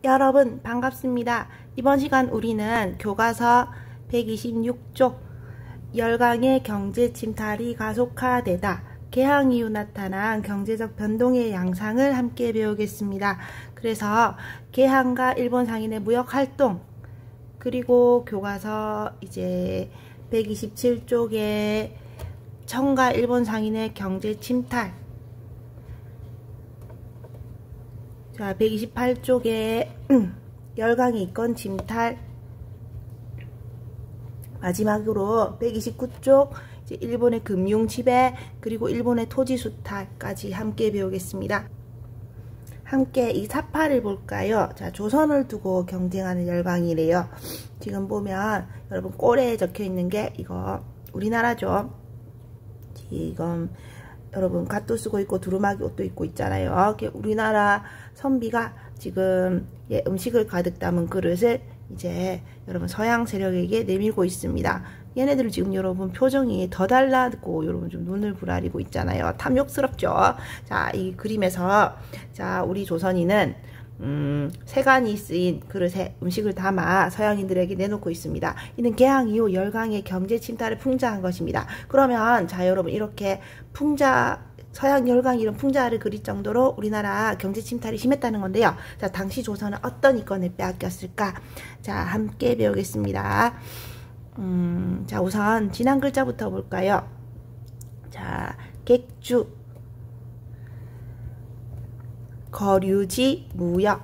여러분 반갑습니다. 이번 시간 우리는 교과서 126쪽 열강의 경제 침탈이 가속화되다. 개항 이후 나타난 경제적 변동의 양상을 함께 배우겠습니다. 그래서 개항과 일본 상인의 무역 활동, 그리고 교과서 이제 127쪽에 청과 일본 상인의 경제 침탈, 자 128쪽에 열강의 이권 침탈, 마지막으로 129쪽 이제 일본의 금융 지배, 그리고 일본의 토지 수탈까지 함께 배우겠습니다. 함께 이 사파를 볼까요? 자, 조선을 두고 경쟁하는 열강이래요. 지금 보면 여러분 꼴에 적혀 있는 게 이거 우리나라죠. 지금 여러분 갓도 쓰고 있고 두루마기 옷도 입고 있잖아요. 우리나라 선비가 지금 음식을 가득 담은 그릇을 이제 여러분 서양 세력에게 내밀고 있습니다. 얘네들 지금 여러분 표정이 더 달라고 여러분 좀 눈을 부라리고 있잖아요. 탐욕스럽죠. 자, 이 그림에서 자 우리 조선인은 세간이 쓰인 그릇에 음식을 담아 서양인들에게 내놓고 있습니다. 이는 개항 이후 열강의 경제 침탈을 풍자한 것입니다. 그러면 자 여러분 이렇게 서양 열강 이런 풍자를 그릴 정도로 우리나라 경제 침탈이 심했다는 건데요. 자, 당시 조선은 어떤 이권을 빼앗겼을까? 자, 함께 배우겠습니다. 자, 우선 지난 글자부터 볼까요? 자, 객주, 거류지, 무역,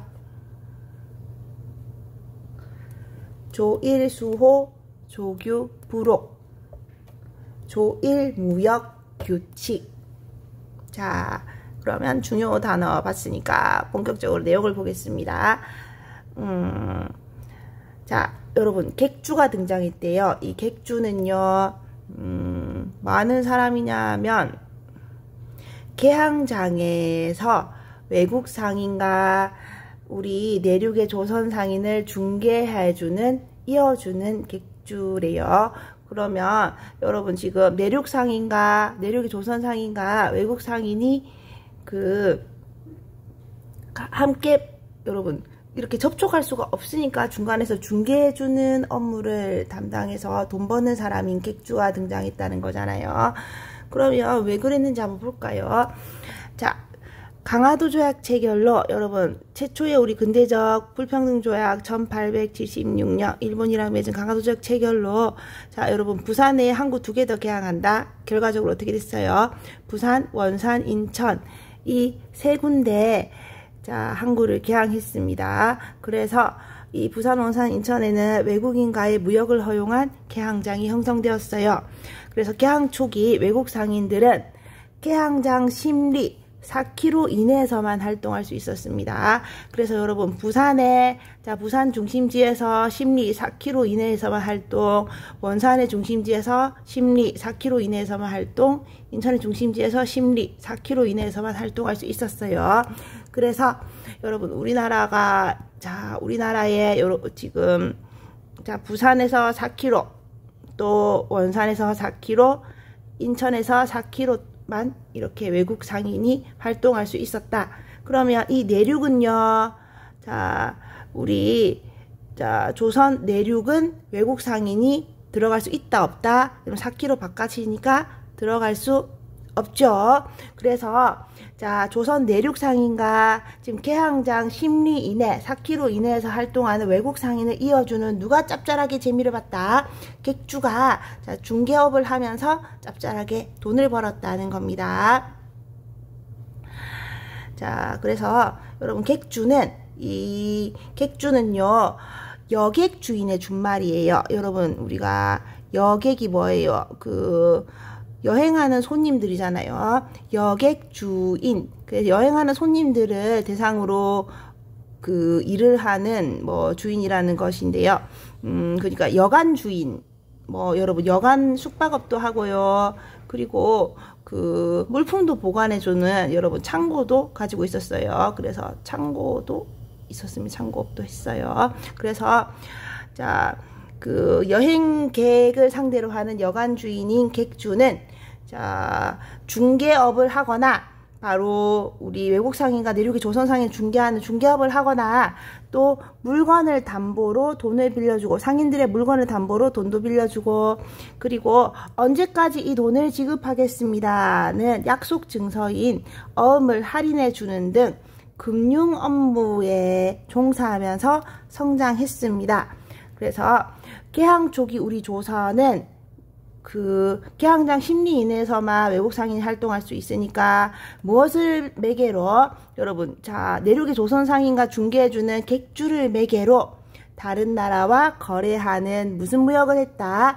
조일수호, 조규, 부록, 조일무역, 규칙. 자, 그러면 중요 단어 봤으니까 본격적으로 내용을 보겠습니다. 자, 여러분 객주가 등장했대요. 이 객주는요, 많은 사람이냐면 개항장에서 외국 상인과 우리 내륙의 조선 상인을 중개해주는, 이어주는 객주래요. 그러면 여러분 지금 내륙 상인과 내륙의 조선 상인과 외국 상인이 함께 여러분 이렇게 접촉할 수가 없으니까 중간에서 중개해주는 업무를 담당해서 돈 버는 사람인 객주가 등장했다는 거잖아요. 그러면 왜 그랬는지 한번 볼까요? 자, 강화도 조약 체결로 여러분 최초의 우리 근대적 불평등 조약 1876년 일본이랑 맺은 강화도 조약 체결로 자 여러분 부산에 항구 2개 더 개항한다. 결과적으로 어떻게 됐어요? 부산, 원산, 인천 이 세 군데 자 항구를 개항했습니다. 그래서 이 부산, 원산, 인천에는 외국인과의 무역을 허용한 개항장이 형성되었어요. 그래서 개항 초기 외국 상인들은 개항장 심리 4km 이내에서만 활동할 수 있었습니다. 그래서 여러분 부산에 자 부산 중심지에서 심리 4km 이내에서만 활동, 원산의 중심지에서 심리 4km 이내에서만 활동, 인천의 중심지에서 심리 4km 이내에서만 활동할 수 있었어요. 그래서 여러분 우리나라가 자 우리나라에 지금 자 부산에서 4km, 또 원산에서 4km, 인천에서 4km 만 이렇게 외국 상인이 활동할 수 있었다. 그러면 이 내륙은요, 자 우리 자 조선 내륙은 외국 상인이 들어갈 수 있다 없다? 그럼 4km 바깥이니까 들어갈 수 없죠. 그래서 자 조선 내륙 상인과 지금 개항장 심리 이내 4km 이내에서 활동하는 외국 상인을 이어주는 누가 짭짤하게 재미를 봤다? 객주가 자 중개업을 하면서 짭짤하게 돈을 벌었다는 겁니다. 자 그래서 여러분 객주는요 여객 주인의 준말이에요. 여러분 우리가 여객이 뭐예요? 여행하는 손님들이잖아요. 여객 주인. 그래서 여행하는 손님들을 대상으로 일을 하는 주인이라는 것인데요. 그러니까 여관 주인. 여러분 여관 숙박업도 하고요. 그리고 물품도 보관해주는 여러분 창고도 가지고 있었어요. 그래서 창고도 있었으면 창고업도 했어요. 그래서 자 여행객을 상대로 하는 여관 주인인 객주는 자 중개업을 하거나 바로 우리 외국 상인과 내륙의 조선 상인 중개하는 중개업을 하거나 또 물건을 담보로 돈을 빌려주고 상인들의 물건을 담보로 돈도 빌려주고 그리고 언제까지 이 돈을 지급하겠습니다는 약속 증서인 어음을 할인해 주는 등 금융 업무에 종사하면서 성장했습니다. 그래서 개항 초기 우리 조선은 그 개항장 심리 이내에서만 외국 상인이 활동할 수 있으니까 무엇을 매개로 여러분 자 내륙의 조선 상인과 중개해주는 객주를 매개로 다른 나라와 거래하는 무슨 무역을 했다?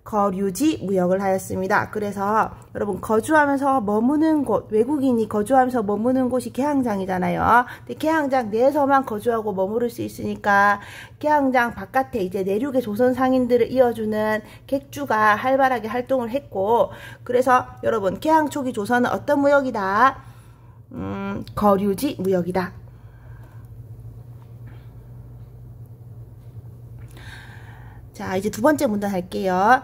거류지 무역을 하였습니다. 그래서 여러분 거주하면서 머무는 곳 외국인이 거주하면서 머무는 곳이 개항장이잖아요. 근데 개항장 내에서만 거주하고 머무를 수 있으니까 개항장 바깥에 이제 내륙의 조선 상인들을 이어주는 객주가 활발하게 활동을 했고 그래서 여러분 개항 초기 조선은 어떤 무역이다? 거류지 무역이다. 자 이제 두 번째 문단 할게요.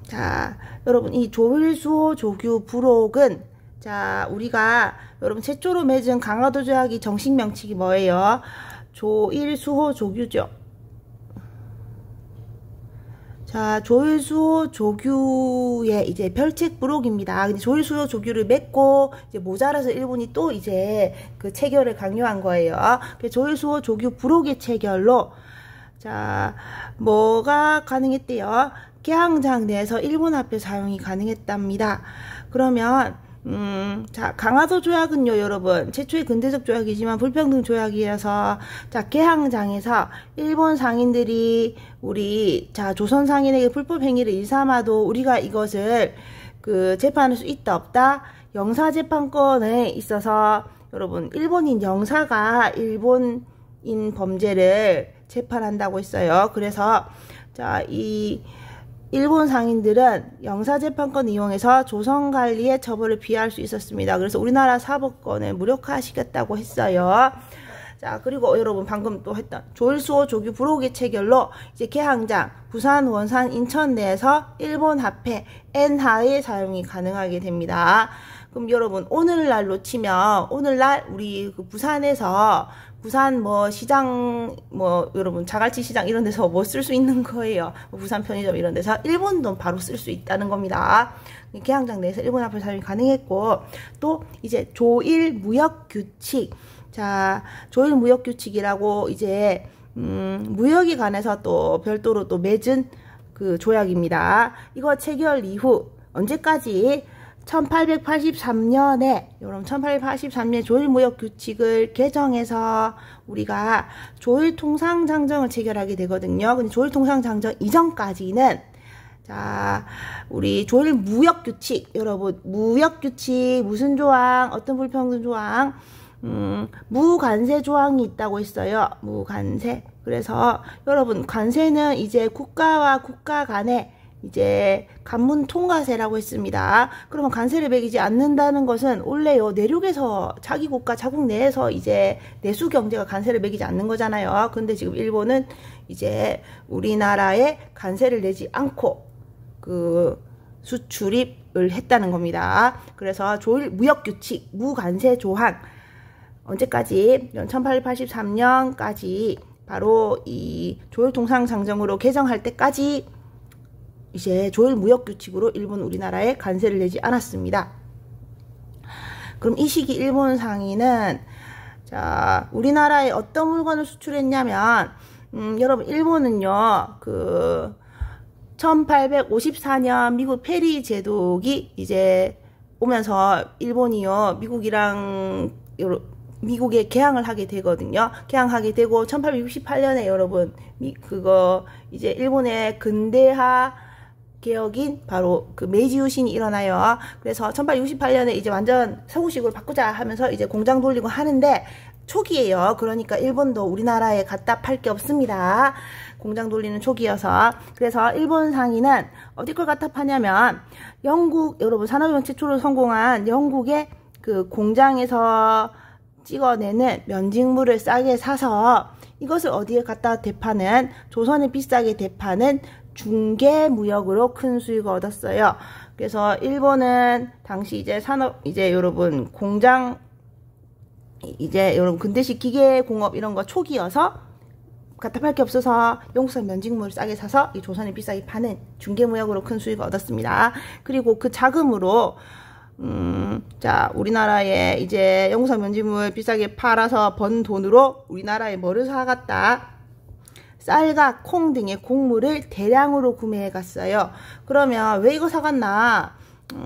자 여러분 이 조일수호 조규 부록은 자 우리가 여러분 최초로 맺은 강화도 조약이 정식 명칭이 뭐예요? 조일수호 조규죠. 자 조일수호 조규의 이제 별책 부록입니다. 근데 조일수호 조규를 맺고 이제 모자라서 일본이 또 이제 그 체결을 강요한 거예요. 조일수호 조규 부록의 체결로 자, 뭐가 가능했대요? 개항장 내에서 일본 화폐 사용이 가능했답니다. 그러면 자 강화도 조약은요 여러분 최초의 근대적 조약이지만 불평등 조약이라서 자 개항장에서 일본 상인들이 우리 자 조선 상인에게 불법 행위를 일삼아도 우리가 이것을 그 재판할 수 있다 없다 영사재판권에 있어서 여러분 일본인 영사가 일본인 범죄를 재판한다고 했어요. 그래서 자, 이 일본 상인들은 영사재판권 이용해서 조선관리의 처벌을 피할 수 있었습니다. 그래서 우리나라 사법권을 무력화시켰다고 했어요. 자, 그리고 여러분 방금 또 했던 조일수호 조규 부록의 체결로 이제 개항장, 부산, 원산, 인천 내에서 일본 화폐 엔화의 사용이 가능하게 됩니다. 그럼 여러분 오늘날로 치면 오늘날 우리 그 부산에서 부산 뭐 시장 뭐 여러분 자갈치 시장 이런 데서 뭐 쓸 수 있는 거예요. 부산 편의점 이런 데서 일본 돈 바로 쓸 수 있다는 겁니다. 개항장 내에서 일본 화폐 사용이 가능했고 또 이제 조일 무역 규칙 자 조일 무역 규칙이라고 이제 무역에 관해서 또 별도로 또 맺은 그 조약입니다. 이거 체결 이후 언제까지 1883년에 여러분 1883년 조일무역규칙을 개정해서 우리가 조일통상장정을 체결하게 되거든요. 근데 조일통상장정 이전까지는 자 우리 조일무역규칙 여러분 무역규칙 무슨 조항 어떤 불평등 조항 무관세 조항이 있다고 했어요. 무관세. 그래서 여러분 관세는 이제 국가와 국가 간에 이제 관문 통과세라고 했습니다. 그러면 관세를 매기지 않는다는 것은 원래요 내륙에서 자기 국가 자국 내에서 이제 내수 경제가 관세를 매기지 않는 거잖아요. 근데 지금 일본은 우리나라에 관세를 내지 않고 그 수출입을 했다는 겁니다. 그래서 조일 무역규칙 무관세 조항 언제까지 1883년까지 바로 이 조일통상장정으로 개정할 때까지 이제 조일무역규칙으로 일본 우리나라에 관세를 내지 않았습니다. 그럼 이 시기 일본 상인은 자 우리나라에 어떤 물건을 수출했냐면 여러분 일본은요 그 1854년 미국 페리 제독이 이제 오면서 일본이요 미국에 개항을 하게 되거든요. 개항하게 되고 1868년에 여러분 그거 이제 일본의 근대화 개혁인 바로 그 메이지 유신이 일어나요. 그래서 1868년에 이제 완전 서구식으로 바꾸자 하면서 이제 공장 돌리고 하는데 초기예요. 그러니까 일본도 우리나라에 갖다 팔 게 없습니다. 공장 돌리는 초기여서. 그래서 일본 상인은 어디 걸 갖다 파냐면 영국 여러분 산업혁명 최초로 성공한 영국의 그 공장에서 찍어내는 면직물을 싸게 사서 이것을 어디에 갖다 대파는 조선에 비싸게 대파는 중개무역으로 큰 수익을 얻었어요. 그래서 일본은 당시 이제 산업, 이제 여러분 공장, 이제 여러분 근대식 기계공업 이런 거 초기여서 갖다 팔 게 없어서 영국산 면직물을 싸게 사서 이 조선에 비싸게 파는 중개무역으로 큰 수익을 얻었습니다. 그리고 그 자금으로 자, 우리나라에 이제 영국산 면직물 비싸게 팔아서 번 돈으로 우리나라에 뭐를 사갔다? 쌀과 콩 등의 곡물을 대량으로 구매해 갔어요. 그러면 왜 이거 사갔나?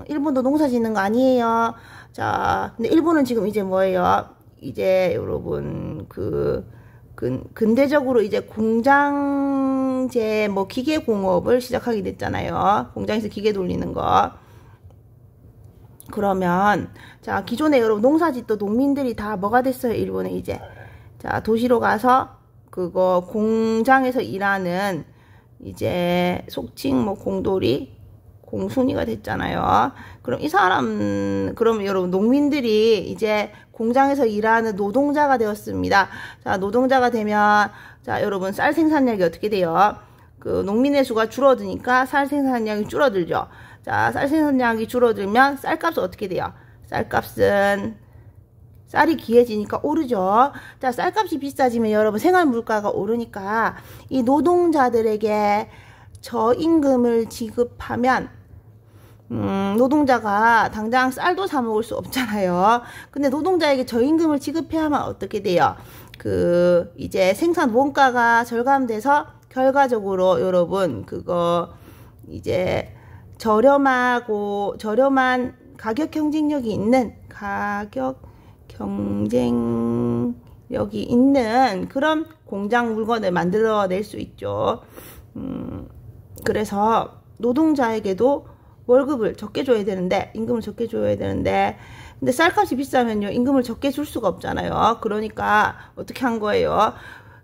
일본도 농사 짓는 거 아니에요? 자, 근데 일본은 지금 이제 뭐예요? 이제 여러분 근대적으로 이제 공장제 뭐 기계 공업을 시작하게 됐잖아요. 공장에서 기계 돌리는 거. 그러면 자, 기존에 여러분 농사짓던 농민들이 다 뭐가 됐어요? 일본에 이제 자, 도시로 가서 그거 공장에서 일하는 이제 속칭 뭐 공돌이 공순이가 됐잖아요. 그럼 이 사람, 그럼 여러분 농민들이 이제 공장에서 일하는 노동자가 되었습니다. 자, 노동자가 되면 자, 여러분 쌀 생산량이 어떻게 돼요? 그 농민의 수가 줄어드니까 쌀 생산량이 줄어들죠. 자, 쌀 생산량이 줄어들면 쌀값은 어떻게 돼요? 쌀값은 쌀이 귀해지니까 오르죠. 자, 쌀값이 비싸지면 여러분 생활 물가가 오르니까 이 노동자들에게 저임금을 지급하면 노동자가 당장 쌀도 사 먹을 수 없잖아요. 근데 노동자에게 저임금을 지급해야만 어떻게 돼요? 그 이제 생산 원가가 절감돼서 결과적으로 여러분 그거 이제 저렴한 가격 경쟁력이 있는 그런 공장 물건을 만들어낼 수 있죠. 그래서 노동자에게도 월급을 적게 줘야 되는데, 임금을 적게 줘야 되는데, 근데 쌀값이 비싸면요, 임금을 적게 줄 수가 없잖아요. 그러니까 어떻게 한 거예요?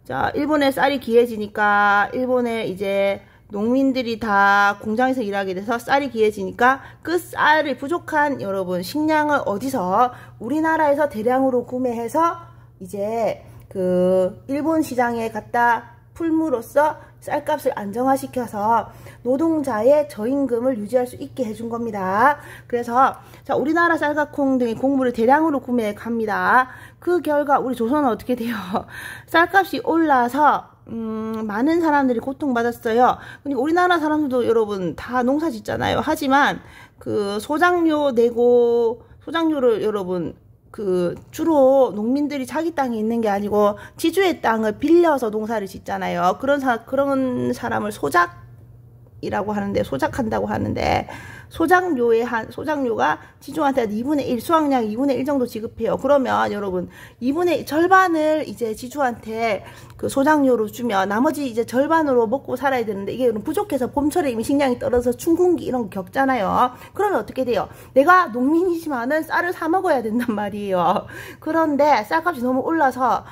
자, 일본에 쌀이 귀해지니까 일본에 이제 농민들이 다 공장에서 일하게 돼서 쌀이 귀해지니까 그 쌀을 부족한 여러분 식량을 어디서 우리나라에서 대량으로 구매해서 이제 그 일본 시장에 갖다 풀므로써 쌀값을 안정화시켜서 노동자의 저임금을 유지할 수 있게 해준 겁니다. 그래서 자, 우리나라 쌀과 콩 등의 곡물을 대량으로 구매해 갑니다. 그 결과 우리 조선은 어떻게 돼요? 쌀값이 올라서 많은 사람들이 고통받았어요. 근데 우리나라 사람들도 여러분 다 농사 짓잖아요. 하지만 그 소장료를 여러분 그 주로 농민들이 자기 땅에 있는 게 아니고 지주의 땅을 빌려서 농사를 짓잖아요. 그런 사람을 소작이라고 하는데, 소작한다고 하는데, 소작료가 지주한테 2분의 1, 수확량 2분의 1 정도 지급해요. 그러면 여러분, 절반을 이제 지주한테 그 소작료로 주면 나머지 이제 절반으로 먹고 살아야 되는데, 이게 부족해서 봄철에 이미 식량이 떨어져서 춘궁기 이런 거 겪잖아요. 그러면 어떻게 돼요? 내가 농민이지만은 쌀을 사 먹어야 된단 말이에요. 그런데 쌀값이 너무 올라서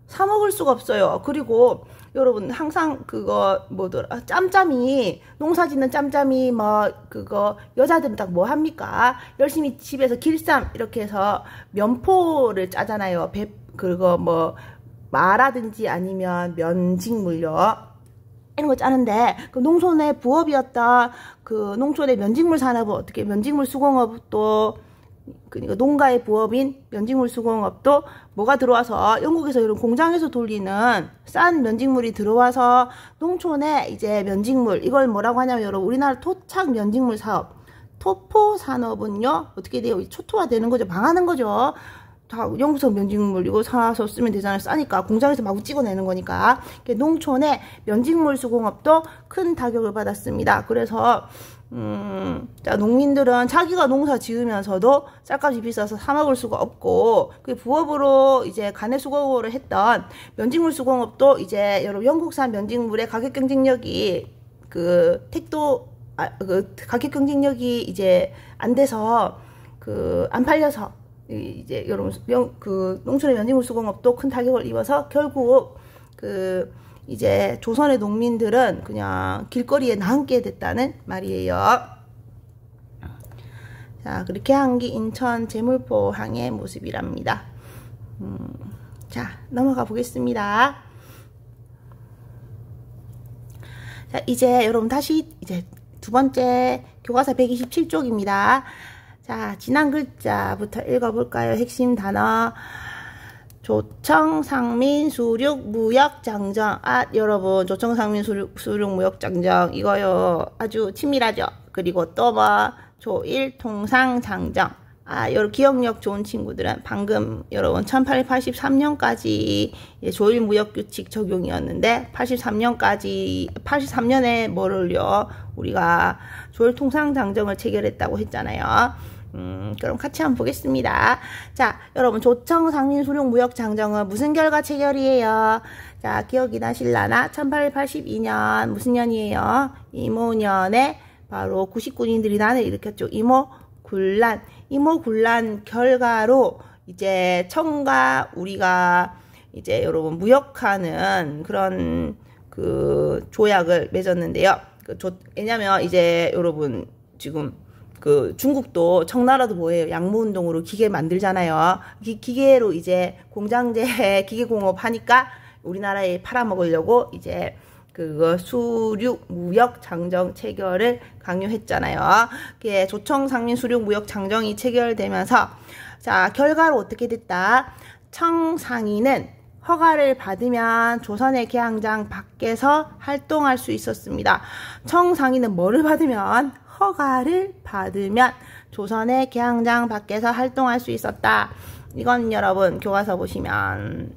사 먹을 수가 없어요. 그리고 여러분 항상 그거 뭐더라, 짬짬이, 농사짓는 짬짬이 뭐 그거 여자들은 딱 뭐 합니까? 열심히 집에서 길쌈 이렇게 해서 면포를 짜잖아요. 그거 뭐 마라든지 아니면 면직물요, 이런 거 짜는데, 그 농촌의 부업이었다 그 농촌의 면직물 산업은 어떻게, 면직물 수공업도, 그러니까 농가의 부업인 면직물 수공업도 뭐가 들어와서 영국에서 이런 공장에서 돌리는 싼 면직물이 들어와서 농촌에 이제 면직물, 이걸 뭐라고 하냐면 여러분 우리나라 토착 면직물 사업, 토포 산업은요 어떻게 돼요? 초토화 되는 거죠. 망하는 거죠. 다 영국산 면직물 이거 사서 쓰면 되잖아요. 싸니까 공장에서 마구 찍어내는 거니까. 농촌의 면직물 수공업도 큰 타격을 받았습니다. 그래서 자, 농민들은 자기가 농사 지으면서도 쌀값이 비싸서 사 먹을 수가 없고, 그 부업으로 이제 가내 수공업을 했던 면직물 수공업도 이제 여러분 영국산 면직물의 가격 경쟁력이 그 가격 경쟁력이 이제 안 돼서 안 팔려서 이제 여러분 그 농촌의 면직물 수공업도 큰 타격을 입어서 결국 이제 조선의 농민들은 그냥 길거리에 남게 됐다는 말이에요. 자, 그렇게 한 게 인천 제물포항의 모습이랍니다. 자, 넘어가 보겠습니다. 자, 이제 여러분 다시 이제 두 번째 교과서 127쪽입니다. 자, 지난 글자부터 읽어볼까요? 핵심 단어. 조청, 상민, 수륙, 무역, 장정. 여러분, 조청, 상민, 수륙, 무역, 장정. 이거요. 아주 친밀하죠? 그리고 또 뭐, 조일, 통상, 장정. 여러 기억력 좋은 친구들은 방금 여러분 1883년까지 조일 무역 규칙 적용이었는데 83년에 뭐를요? 우리가 조일 통상 장정을 체결했다고 했잖아요. 그럼 같이 한번 보겠습니다. 자, 여러분 조청, 상민, 수륙, 무역, 장정은 무슨 결과 체결이에요? 자, 기억이 나실라나? 1882년 무슨 년이에요? 이모년에 바로 99인들이 난을 일으켰죠. 이모군란 결과로 이제 청과 우리가 이제 여러분 무역하는 그런 그 조약을 맺었는데요. 왜냐면 이제 여러분 지금 그 중국도 청나라도 뭐예요? 양모운동으로 기계 만들잖아요. 기계로 이제 공장제 기계공업 하니까 우리나라에 팔아먹으려고 이제 그거 수륙 무역 장정 체결을 강요했잖아요. 그게 조청, 상민, 수륙, 무역 장정이 체결되면서 자, 결과로 어떻게 됐다? 청상인은 허가를 받으면 조선의 개항장 밖에서 활동할 수 있었습니다. 청상인은 뭐를 받으면? 허가를 받으면 조선의 개항장 밖에서 활동할 수 있었다. 이건 여러분 교과서 보시면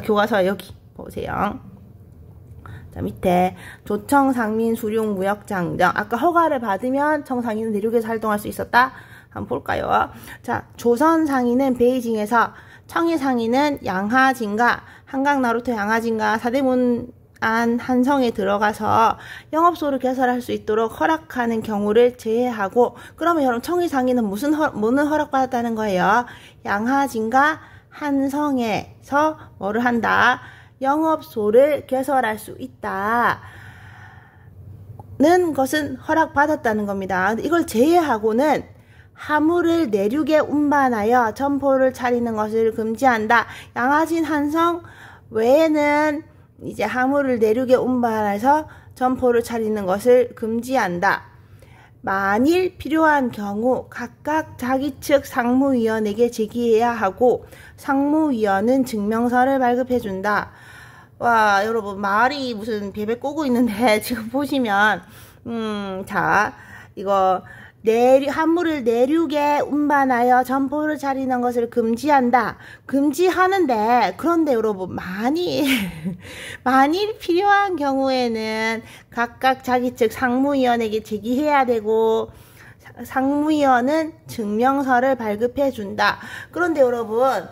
교과서 여기 보세요. 자, 밑에 조청, 상민, 수륙, 무역, 장정. 아까 허가를 받으면 청상인은 내륙에서 활동할 수 있었다. 한번 볼까요? 자, 조선 상인은 베이징에서, 청해 상인은 양하진과 한강나루터 양하진과 사대문안 한성에 들어가서 영업소를 개설할 수 있도록 허락하는 경우를 제외하고, 그러면 여러분 청해 상인은 뭐는 허락받았다는 거예요? 양하진과 한성에서 뭐를 한다? 영업소를 개설할 수 있다는 것은 허락받았다는 겁니다. 이걸 제외하고는 화물을 내륙에 운반하여 점포를 차리는 것을 금지한다. 양하진, 한성 외에는 이제 화물을 내륙에 운반해서 점포를 차리는 것을 금지한다. 만일 필요한 경우 각각 자기 측 상무위원에게 제기해야 하고 상무위원은 증명서를 발급해준다. 와, 여러분 말이 무슨 베베 꼬고 있는데 지금 보시면 자, 이거 화물을 내륙에 운반하여 점포를 차리는 것을 금지한다. 금지하는데, 그런데 여러분 만일 필요한 경우에는 각각 자기 측 상무위원에게 제기해야 되고 상무위원은 증명서를 발급해 준다. 그런데 여러분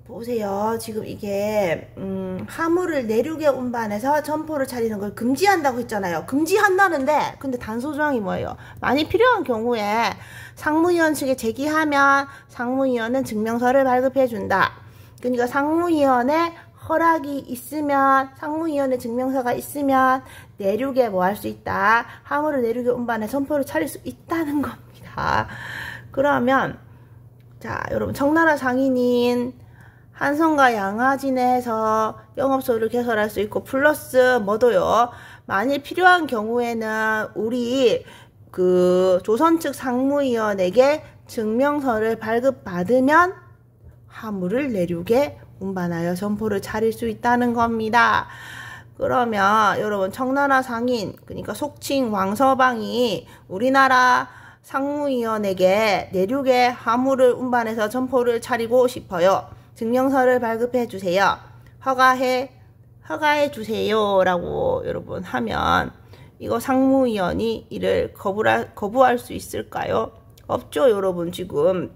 보세요. 지금 이게 화물을 내륙에 운반해서 점포를 차리는 걸 금지한다고 했잖아요. 금지한다는데 근데 단서조항이 뭐예요? 만일 필요한 경우에 상무위원 측에 제기하면 상무위원은 증명서를 발급해 준다. 그러니까 상무위원의 허락이 있으면, 상무위원의 증명서가 있으면 내륙에 뭐 할 수 있다. 화물을 내륙에 운반해 점포를 차릴 수 있다는 겁니다. 그러면 자, 여러분 청나라 상인인 한성과 양하진에서 영업소를 개설할 수 있고 플러스 뭐도요? 만일 필요한 경우에는 우리 그 조선 측 상무위원에게 증명서를 발급받으면 화물을 내륙에 운반하여 점포를 차릴 수 있다는 겁니다. 그러면 여러분 청나라 상인, 그러니까 속칭 왕서방이 우리나라 상무위원에게 내륙에 화물을 운반해서 점포를 차리고 싶어요. 증명서를 발급해 주세요. 허가해 주세요. 라고 여러분 하면 이거 상무위원이 이를 거부할 수 있을까요? 없죠, 여러분. 지금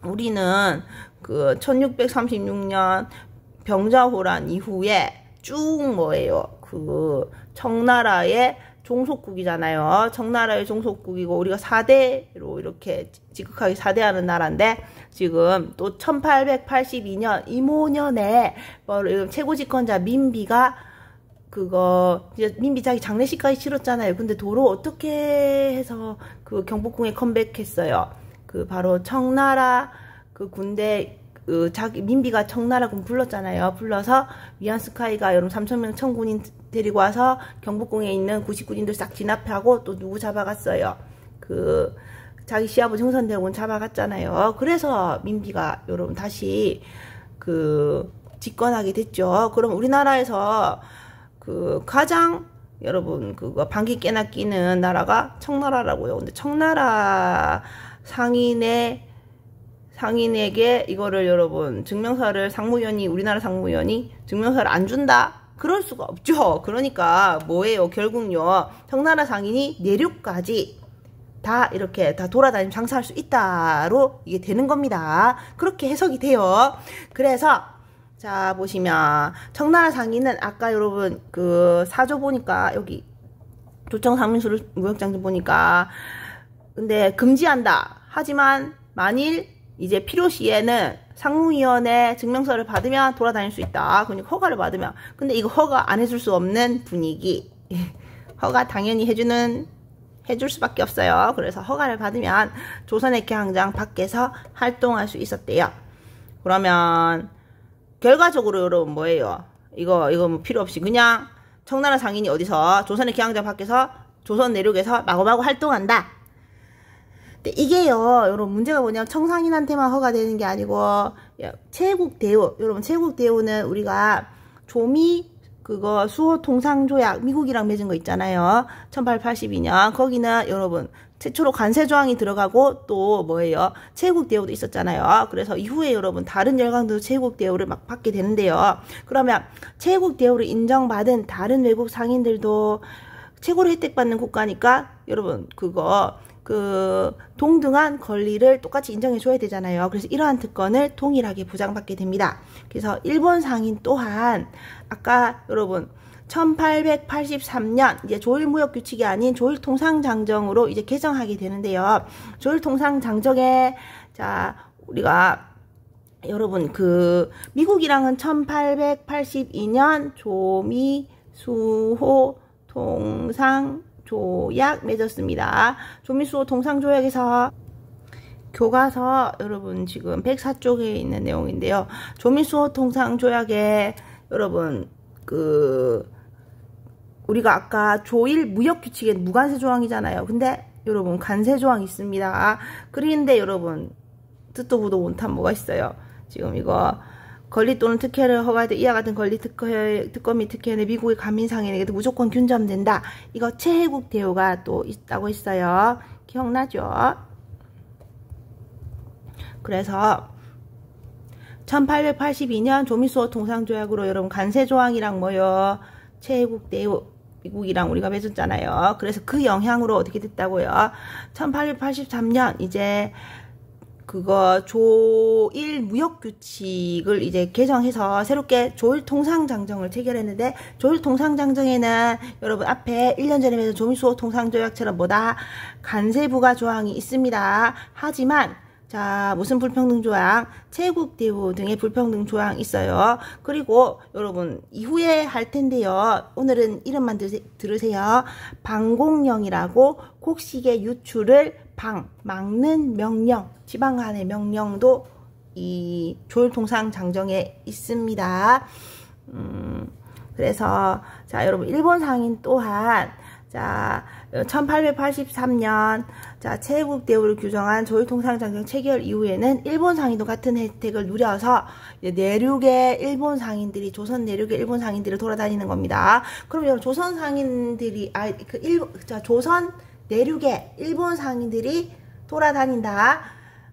우리는 그 1636년 병자호란 이후에 쭉 뭐예요? 그 청나라의 종속국이잖아요. 청나라의 종속국이고 우리가 4대로 이렇게 지극하게 4대하는 나라인데 지금 또 1882년 이모년에 최고 집권자 민비가 그거 이제 민비 자기 장례식까지 치렀잖아요. 근데 도로 어떻게 해서 그 경복궁에 컴백했어요? 그 바로 청나라 그 군대 자기 민비가 청나라군 불렀잖아요. 불러서 위안스카이가 여러분 3,000명 청군인 데리고 와서 경복궁에 있는 99군인들 싹 진압하고 또 누구 잡아갔어요. 자기 시아버지 흥선대군 잡아갔잖아요. 그래서 민비가 여러분 다시 집권하게 됐죠. 그럼 우리나라에서 가장 여러분 그거 방귀 깨나 끼는 나라가 청나라라고요. 근데 청나라 상인에게 이거를 여러분 증명서를 우리나라 상무위원이 증명서를 안 준다? 그럴 수가 없죠. 그러니까 뭐예요? 결국요. 청나라 상인이 내륙까지 다 이렇게 다 돌아다니면 장사할 수 있다로 이게 되는 겁니다. 그렇게 해석이 돼요. 그래서 자 보시면 청나라 상인은 아까 여러분 사조 보니까 여기 조청 상민수를 무역장전 보니까 근데 금지한다. 하지만 만일 이제 필요시에는 상무위원회 증명서를 받으면 돌아다닐 수 있다. 그러니까 허가를 받으면. 근데 이거 허가 안 해줄 수 없는 분위기. 허가 당연히 해줄 수밖에 없어요. 그래서 허가를 받으면 조선의 개항장 밖에서 활동할 수 있었대요. 그러면 결과적으로 여러분 뭐예요? 이거 뭐 필요 없이 그냥 청나라 상인이 어디서 조선의 개항장 밖에서 조선 내륙에서 마구마구 활동한다. 근데 이게요, 여러분 문제가 뭐냐면 청상인한테만 허가되는 게 아니고 체국대우, 여러분 체국대우는 우리가 조미 수호 통상조약 미국이랑 맺은 거 있잖아요. 1882년 거기는 여러분 최초로 관세조항이 들어가고 또 뭐예요? 체국대우도 있었잖아요. 그래서 이후에 여러분 다른 열강도 체국대우를 막 받게 되는데요. 그러면 체국대우를 인정받은 다른 외국 상인들도 최고로 혜택받는 국가니까 여러분 동등한 권리를 똑같이 인정해줘야 되잖아요. 그래서 이러한 특권을 동일하게 보장받게 됩니다. 그래서 일본 상인 또한 아까 여러분 1883년 이제 조일무역규칙이 아닌 조일통상장정으로 이제 개정하게 되는데요. 조일통상장정에 자 우리가 여러분 미국이랑은 1882년 조미 수호 통상 조약 맺었습니다. 조미수호 통상조약에서 교과서 여러분 지금 104쪽에 있는 내용인데요. 조미수호 통상조약에 여러분 우리가 아까 조일 무역규칙에 무관세 조항이잖아요. 근데 여러분 관세 조항이 있습니다. 그런데 여러분 듣도 보도 못한 뭐가 있어요. 지금 이거 권리 또는 특혜를 허가할 때 이와 같은 권리 특권 및 특혜는 미국의 간민상인에게도 무조건 균점된다. 이거 체해국 대우가 또 있다고 했어요. 기억나죠? 그래서 1882년 조미수호 통상조약으로 여러분 관세조항이랑 뭐요? 체해국 대우 미국이랑 우리가 맺었잖아요. 그래서 그 영향으로 어떻게 됐다고요? 1883년 이제 조일 무역규칙을 이제 개정해서 새롭게 조일 통상장정을 체결했는데 조일 통상장정에는 여러분 앞에 1년 전에 맺은 조미수호 통상조약처럼 관세부가 조항이 있습니다. 하지만 자 무슨 불평등 조항, 체국대우 등의 불평등 조항 있어요. 그리고 여러분 이후에 할 텐데요. 오늘은 이름만 들으세요. 방공령이라고 곡식의 유출을 막는 명령, 지방간의 명령도 이 조일통상장정에 있습니다. 그래서 자 여러분 일본 상인 또한 자 1883년 자 체국대우를 규정한 조일통상장정 체결 이후에는 일본 상인도 같은 혜택을 누려서 내륙의 일본 상인들이 조선 내륙의 일본 상인들을 돌아다니는 겁니다. 그럼 여러분 조선 상인들이 조선 내륙의 일본 상인들이 돌아다닌다.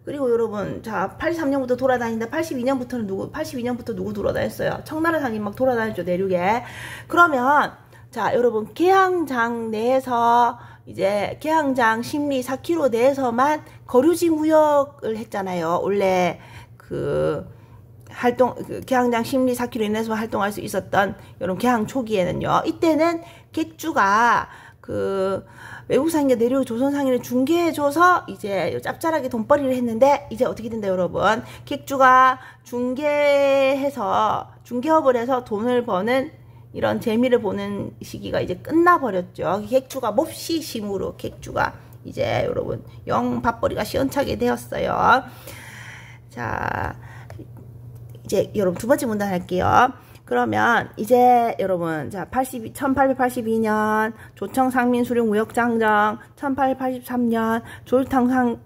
그리고 여러분 자 83년부터 돌아다닌다. 82년부터 누구 돌아다녔어요? 청나라 상인 막 돌아다녔죠 내륙에. 그러면 자 여러분 개항장 내에서 이제 개항장 심리 4km 내에서만 거류지 무역을 했잖아요. 원래 개항장 심리 4km 이내에서 활동할 수 있었던 여러분 개항 초기에는요. 이때는 객주가 외국 상인과 내륙 조선 상인을 중개해줘서 이제 짭짤하게 돈벌이를 했는데 이제 어떻게 된다 여러분? 객주가 중개업을 해서 돈을 버는 이런 재미를 보는 시기가 이제 끝나버렸죠. 객주가 몹시 심으로 객주가 이제 여러분 영 밥벌이가 시원찮게 되었어요. 자 이제 여러분 두 번째 문단 할게요. 그러면 이제 여러분 자 1882년 조청 상민 수령 무역 장정, 1883년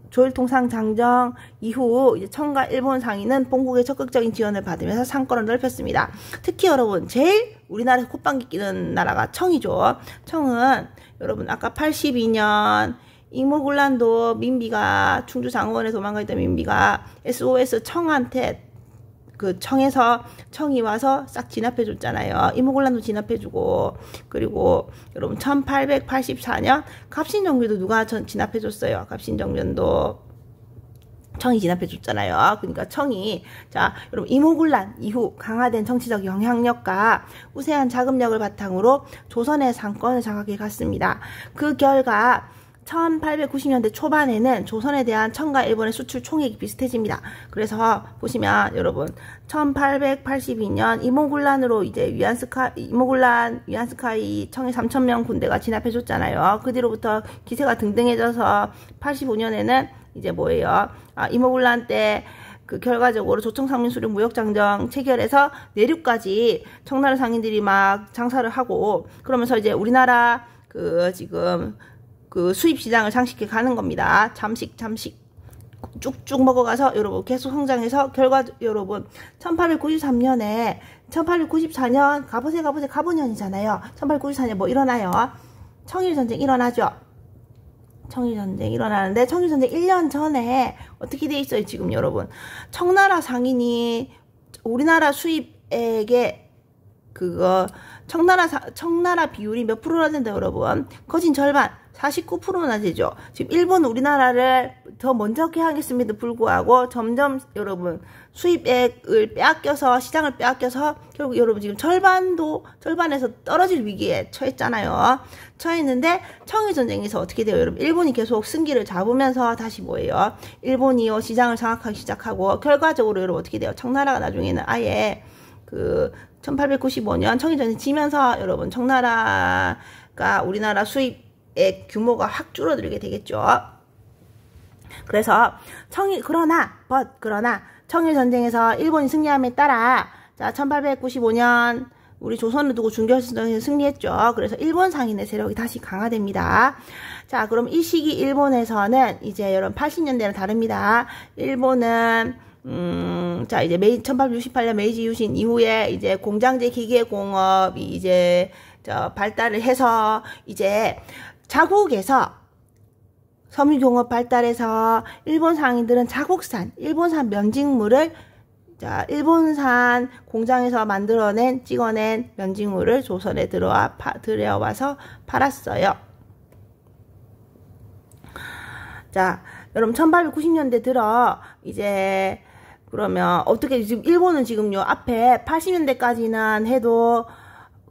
조일통상 장정 이후 이제 청과 일본 상인은 본국의 적극적인 지원을 받으면서 상권을 넓혔습니다. 특히 여러분 제일 우리나라에서 콧방귀 끼는 나라가 청이죠. 청은 여러분 아까 82년 이모군란도 민비가 충주 장원에 도망가 있던 민비가 SOS 청한테 그 청에서 청이 와서 싹 진압해 줬잖아요. 이모군란도 진압해 주고, 그리고 여러분 1884년 갑신정변도 누가 진압해 줬어요. 갑신정변도 청이 진압해 줬잖아요. 그러니까 청이 자 여러분 이모군란 이후 강화된 정치적 영향력과 우세한 자금력을 바탕으로 조선의 상권을 장악해 갔습니다. 그 결과 1890년대 초반에는 조선에 대한 청과 일본의 수출 총액이 비슷해집니다. 그래서 보시면 여러분 1882년 이모군란으로 이제 위안스카이 청의 3,000명 군대가 진압해줬잖아요. 그 뒤로부터 기세가 등등해져서 85년에는 이제 뭐예요? 이모군란 때 그 결과적으로 조청상민수령 무역장정 체결해서 내륙까지 청나라 상인들이 막 장사를 하고 그러면서 이제 우리나라 그 지금 그 수입 시장을 장식해 가는 겁니다. 잠식 쭉쭉 먹어가서 여러분 계속 성장해서 결과 여러분 1894년 가보년이잖아요. 1894년 뭐 일어나요? 청일전쟁 일어나죠. 청일전쟁 일어나는데 청일전쟁 1년 전에 어떻게 돼 있어요 지금 여러분? 청나라 상인이 우리나라 수입액에 그거 청나라 비율이 몇 프로나 된다 여러분? 거진 절반 49%나 되죠. 지금 일본 우리나라를 더 먼저 개항했음에도 불구하고 점점 여러분 수입액을 빼앗겨서 시장을 빼앗겨서 결국 여러분 지금 절반에서 떨어질 위기에 처했잖아요. 처했는데 청일전쟁에서 어떻게 돼요 여러분? 일본이 계속 승기를 잡으면서 다시 뭐예요? 일본이요 시장을 장악하기 시작하고 결과적으로 여러분 어떻게 돼요? 청나라가 나중에는 아예 그 1895년 청일전쟁 지면서 여러분 청나라가 우리나라 수입액 규모가 확 줄어들게 되겠죠. 그래서 그러나 청일전쟁에서 일본이 승리함에 따라 자 1895년 우리 조선을 두고 중결전쟁에서 승리했죠. 그래서 일본 상인의 세력이 다시 강화됩니다. 자 그럼 이 시기 일본에서는 이제 여러분 80년대는 다릅니다. 일본은 자 이제 1868년 메이지 유신 이후에 이제 공장제 기계공업이 이제 발달을 해서 이제 자국에서 섬유공업 발달해서 일본 상인들은 자국산 일본산 면직물을 자 일본산 공장에서 찍어낸 면직물을 조선에 들여와서 팔았어요. 자 여러분 1890년대 들어 이제 그러면 어떻게 지금 일본은 지금요 앞에 80년대까지는 해도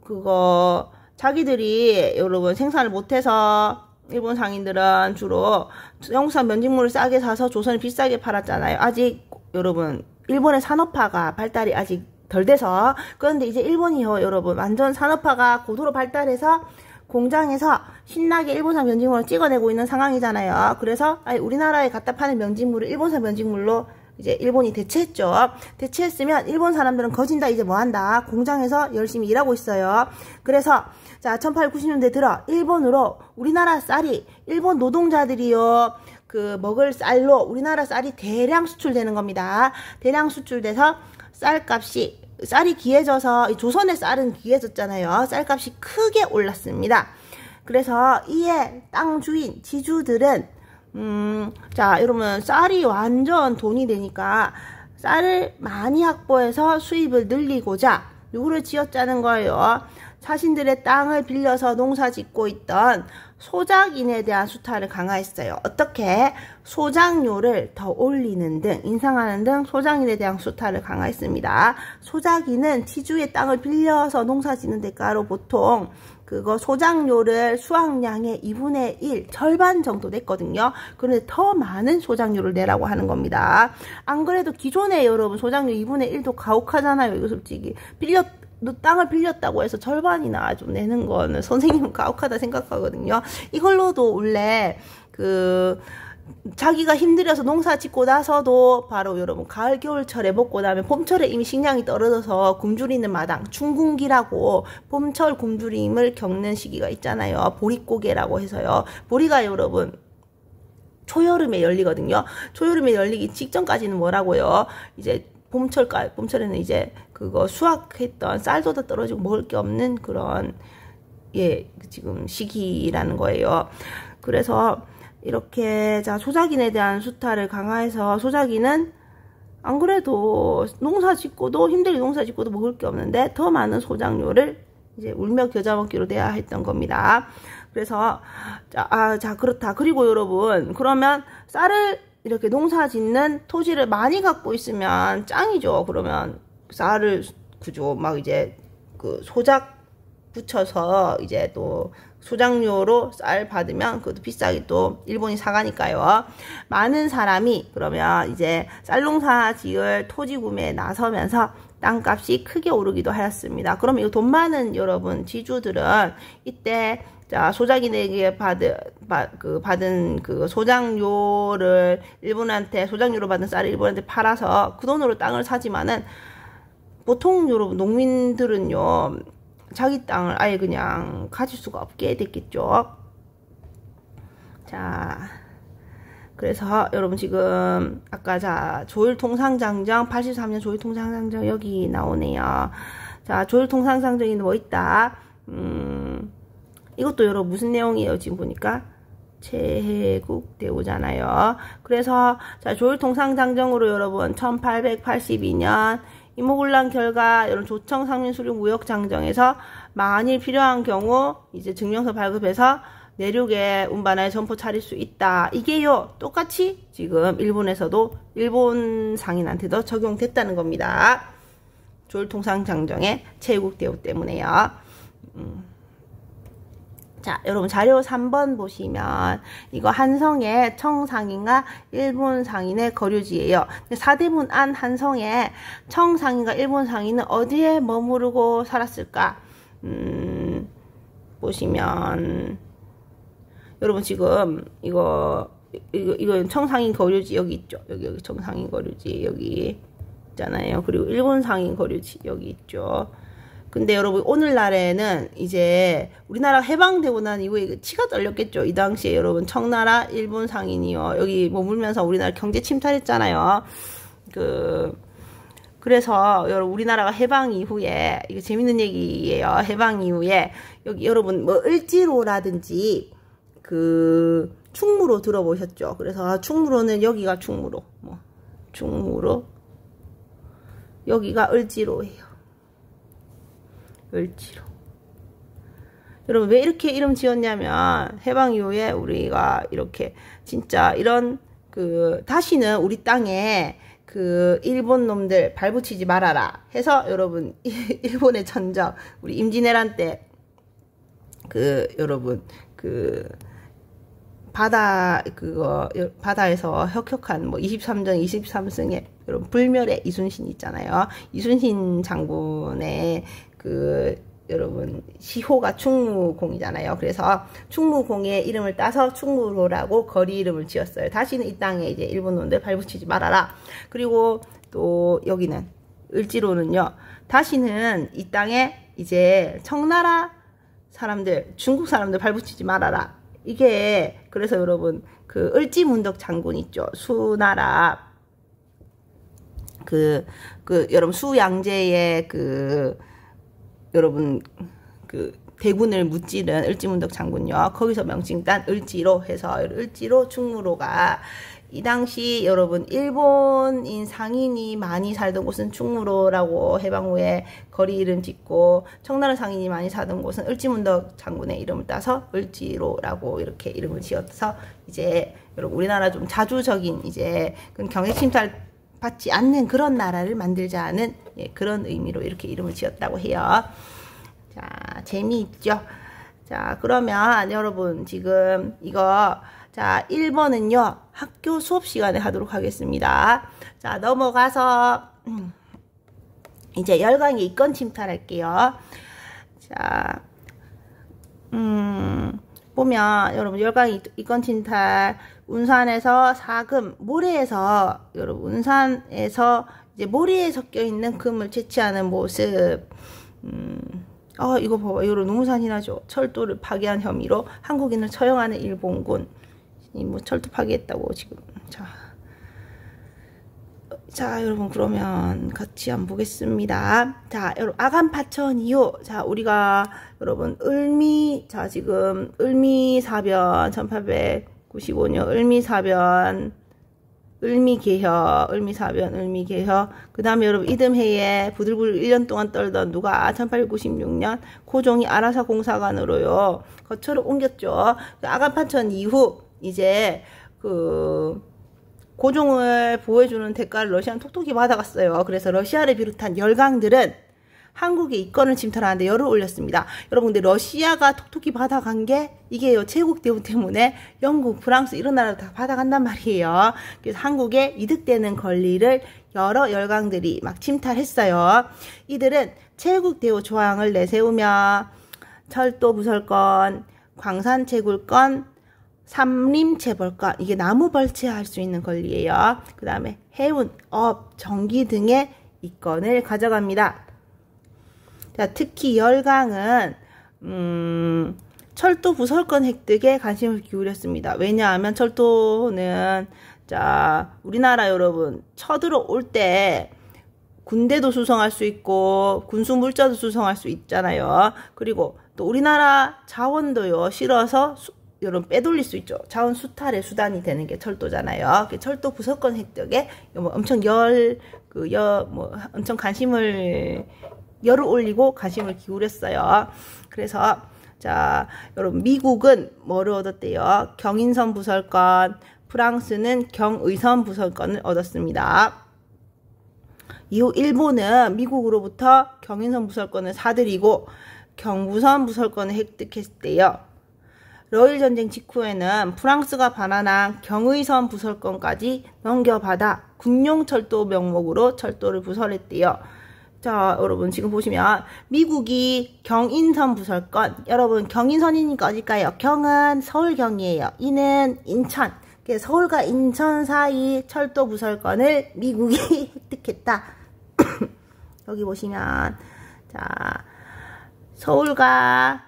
그거 자기들이 여러분 생산을 못해서 일본 상인들은 주로 영국산 면직물을 싸게 사서 조선에 비싸게 팔았잖아요. 아직 여러분 일본의 산업화가 발달이 아직 덜 돼서 그런데 이제 일본이요 여러분 완전 산업화가 고도로 발달해서 공장에서 신나게 일본산 면직물을 찍어내고 있는 상황이잖아요. 그래서 우리나라에 갖다 파는 면직물을 일본산 면직물로 이제 일본이 대체했죠. 대체했으면 일본 사람들은 거진다 이제 뭐한다? 공장에서 열심히 일하고 있어요. 그래서 자 1890년대 들어 일본으로 우리나라 쌀이 일본 노동자들이요 그 먹을 쌀로 우리나라 쌀이 대량 수출되는 겁니다. 대량 수출돼서 쌀이 귀해져서 조선의 쌀은 귀해졌잖아요. 쌀값이 크게 올랐습니다. 그래서 이에 땅 주인 지주들은 자 여러분 쌀이 완전 돈이 되니까 쌀을 많이 확보해서 수입을 늘리고자 누구를 지었자는 거예요. 자신들의 땅을 빌려서 농사 짓고 있던 소작인에 대한 수탈을 강화했어요. 어떻게? 소작료를 더 올리는 등 인상하는 등 소작인에 대한 수탈을 강화했습니다. 소작인은 지주의 땅을 빌려서 농사 짓는 대가로 보통 그거 소작료를 수확량의 2분의 1 절반 정도 냈거든요. 그런데 더 많은 소작료를 내라고 하는 겁니다. 안 그래도 기존에 여러분 소작료 2분의 1도 가혹하잖아요. 이거 솔직히 땅을 빌렸다고 해서 절반이나 좀 내는 거는 선생님은 가혹하다 생각하거든요. 이걸로도 원래 자기가 힘들어서 농사 짓고 나서도 바로 여러분 가을 겨울철에 먹고 나면 봄철에 이미 식량이 떨어져서 굶주리는 마당, 춘궁기라고 봄철 굶주림을 겪는 시기가 있잖아요. 보릿고개라고 해서요. 보리가 여러분 초여름에 열리거든요. 초여름에 열리기 직전까지는 뭐라고요? 이제 봄철에는 이제 그거 수확했던 쌀도 다 떨어지고 먹을 게 없는 그런 지금 시기라는 거예요. 그래서 이렇게 자 소작인에 대한 수탈을 강화해서 소작인은 안 그래도 농사 짓고도 힘들게 농사 짓고도 먹을 게 없는데 더 많은 소작료를 이제 울며 겨자 먹기로 돼야 했던 겁니다. 그래서 자 그렇다. 그리고 여러분 그러면 쌀을 이렇게 농사 짓는 토지를 많이 갖고 있으면 짱이죠. 그러면 쌀을 그죠 막 이제 그 소작 붙여서 이제 또 소작료로 쌀 받으면 그것도 비싸게 또 일본이 사가니까요. 많은 사람이 그러면 이제 쌀농사 지을 토지 구매에 나서면서 땅값이 크게 오르기도 하였습니다. 그러면 이 돈 많은 여러분 지주들은 이때 자 소작인에게 받은 그 소작료를 일본한테 소작료로 받은 쌀을 일본한테 팔아서 그 돈으로 땅을 사지만은 보통 여러분 농민들은요 자기 땅을 아예 그냥 가질 수가 없게 됐겠죠. 자, 그래서 여러분 지금 아까 자 조일통상장정 83년 조일통상장정 여기 나오네요. 자 조일통상장정이 뭐 있다. 이것도 여러분 무슨 내용이에요? 지금 보니까 최해국대우잖아요. 그래서 자 조일통상장정으로 여러분 1882년 이모군란 결과 이런 조청 상민 수륙 무역 장정에서 만일 필요한 경우 이제 증명서 발급해서 내륙에 운반하여 점포 차릴 수 있다. 이게요 똑같이 지금 일본에서도 일본 상인한테도 적용됐다는 겁니다. 조일통상 장정의 최국 대우 때문에요. 자, 여러분 자료 3번 보시면 이거 한성의 청상인과 일본 상인의 거류지예요. 사대문 안 한성의 청상인과 일본 상인은 어디에 머무르고 살았을까? 보시면 여러분 지금 이거 청상인 거류지 여기 있죠. 여기 청상인 거류지 여기 있잖아요. 그리고 일본 상인 거류지 여기 있죠. 근데 여러분 오늘날에는 이제 우리나라 해방되고 난 이후에 치가 떨렸겠죠. 이 당시에 여러분 청나라 일본 상인이요 여기 머물면서 우리나라 경제 침탈했잖아요. 그래서 여러분 우리나라가 해방 이후에 이거 재밌는 얘기예요. 해방 이후에 여기 여러분 뭐 을지로라든지 그 충무로 들어보셨죠. 그래서 충무로는 여기가 충무로 충무로 여기가 을지로예요. 을지로. 여러분 왜 이렇게 이름 지었냐면 해방 이후에 우리가 이렇게 진짜 이런 다시는 우리 땅에 일본 놈들 발붙이지 말아라 해서 여러분 일본의 전적 우리 임진왜란 때 여러분 바다에서 혁혁한 23전 23승에 여러분 불멸의 이순신 있잖아요. 이순신 장군의 여러분 시호가 충무공이잖아요. 그래서 충무공의 이름을 따서 충무로라고 거리 이름을 지었어요. 다시는 이 땅에 이제 일본 놈들 발붙이지 말아라. 그리고 또 여기는 을지로는요. 다시는 이 땅에 이제 청나라 사람들 중국 사람들 발붙이지 말아라. 이게 그래서 여러분 을지문덕 장군 있죠. 수나라 여러분 수양제의 여러분 대군을 무찌른 을지문덕 장군요. 거기서 명칭 딴 을지로 해서 을지로 충무로가 이 당시 여러분 일본인 상인이 많이 살던 곳은 충무로라고 해방 후에 거리 이름 짓고 청나라 상인이 많이 살던 곳은 을지문덕 장군의 이름을 따서 을지로라고 이렇게 이름을 지어서 이제 여러분 우리나라 좀 자주적인 이제 경제 침탈 받지 않는 그런 나라를 만들자는 그런 의미로 이렇게 이름을 지었다고 해요. 자, 재미있죠? 자, 그러면 여러분 지금 이거 자 1번은요 학교 수업 시간에 하도록 하겠습니다. 자, 넘어가서 이제 열강의 이권 침탈할게요. 자, 보면 여러분 열강 이권 침탈, 운산에서 사금, 모래에서 여러분 운산에서 이제 모래에 섞여 있는 금을 채취하는 모습. 이거 봐봐. 여러분 너무 잔인하죠. 철도를 파괴한 혐의로 한국인을 처형하는 일본군. 뭐 철도 파괴했다고 지금. 자 여러분 그러면 같이 한번 보겠습니다. 자 여러분 아간파천 이후 자 우리가 여러분 자 지금 을미사변 1895년 을미사변 을미개혁 그 다음에 여러분 이듬해에 부들부들 1년 동안 떨던 누가 1896년 고종이 아라사 공사관으로요 거처를 옮겼죠. 그 아간파천 이후 이제 고종을 보호해주는 대가를 러시아는 톡톡히 받아갔어요. 그래서 러시아를 비롯한 열강들은 한국의 이권을 침탈하는데 열을 올렸습니다. 여러분 근데 러시아가 톡톡히 받아간 게 이게요 제국 대우 때문에 영국, 프랑스 이런 나라 다 받아간단 말이에요. 그래서 한국에 이득되는 권리를 여러 열강들이 막 침탈했어요. 이들은 제국 대우 조항을 내세우며 철도 부설권, 광산 채굴권, 삼림 채벌권, 이게 나무 벌채할 수 있는 권리예요. 그 다음에 해운, 업, 전기 등의 이권을 가져갑니다. 자, 특히 열강은 철도 부설권 획득에 관심을 기울였습니다. 왜냐하면 철도는 자 우리나라 여러분 쳐들어올 때 군대도 수송할 수 있고 군수 물자도 수송할 수 있잖아요. 그리고 또 우리나라 자원도요 실어서 여러분 빼돌릴 수 있죠. 자원 수탈의 수단이 되는 게 철도잖아요. 철도 부설권 획득에 엄청 엄청 열을 올리고 관심을 기울였어요. 그래서 자 여러분 미국은 뭐를 얻었대요? 경인선 부설권, 프랑스는 경의선 부설권을 얻었습니다. 이후 일본은 미국으로부터 경인선 부설권을 사들이고 경부선 부설권을 획득했대요. 러일전쟁 직후에는 프랑스가 반환한 경의선 부설권까지 넘겨받아 군용철도 명목으로 철도를 부설했대요. 자 여러분 지금 보시면 미국이 경인선 부설권, 여러분 경인선이니까 어딜까요? 경은 서울경이에요. 이는 인천. 서울과 인천 사이 철도 부설권을 미국이 획득했다. 여기 보시면 자 서울과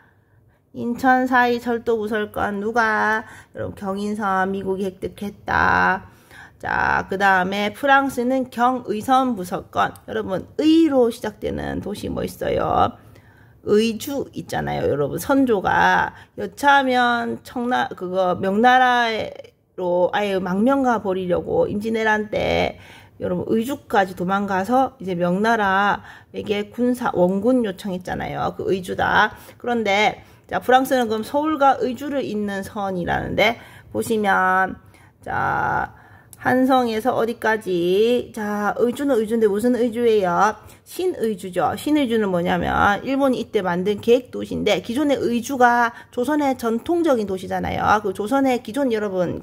인천 사이 철도 부설권 누가? 여러분 경인선 미국이 획득했다. 자, 그 다음에 프랑스는 경의선 부설권. 여러분 의로 시작되는 도시 뭐 있어요? 의주 있잖아요. 여러분 선조가 여차하면 명나라로 아예 망명가 버리려고 임진왜란 때 여러분 의주까지 도망가서 이제 명나라에게 원군 요청했잖아요. 그 의주다. 그런데 자 프랑스는 그럼 서울과 의주를 잇는 선이라는데 보시면 자 한성에서 어디까지? 자 의주는 의주인데 무슨 의주예요? 신의주죠. 신의주는 뭐냐면 일본이 이때 만든 계획도시인데 기존의 의주가 조선의 전통적인 도시잖아요. 그 조선의 기존 여러분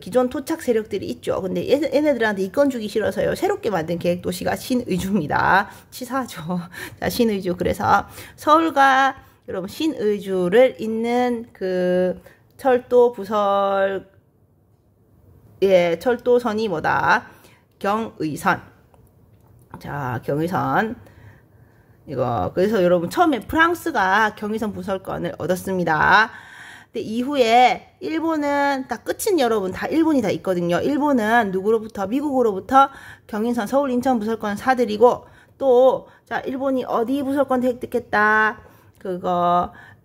기존 토착 세력들이 있죠. 근데 얘네들한테 이권 주기 싫어서요. 새롭게 만든 계획도시가 신의주입니다. 치사하죠. 자, 신의주. 그래서 서울과 여러분 신의주를 잇는 그 철도 철도선이 뭐다? 경의선. 자, 경의선. 그래서 여러분 처음에 프랑스가 경의선 부설권을 얻었습니다. 근데 이후에 일본은 다 끝은 여러분 다 일본이 다 있거든요. 일본은 누구로부터? 미국으로부터 경인선 서울 인천 부설권 사들이고 또 자 일본이 어디 부설권도 획득했다.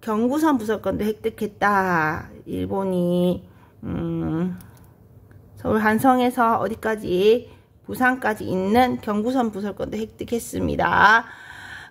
경부선 부설권도 획득했다. 일본이 서울 한성에서 어디까지? 부산까지 있는 경부선 부설권도 획득했습니다.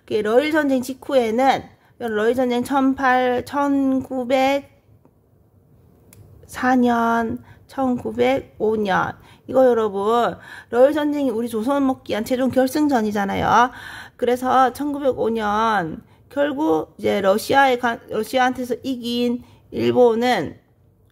러일전쟁 직후에는 러일전쟁 1904년, 1905년 이거 여러분 러일전쟁이 우리 조선 먹기한 최종 결승전이잖아요. 그래서 1905년 결국 이제 러시아한테서 이긴 일본은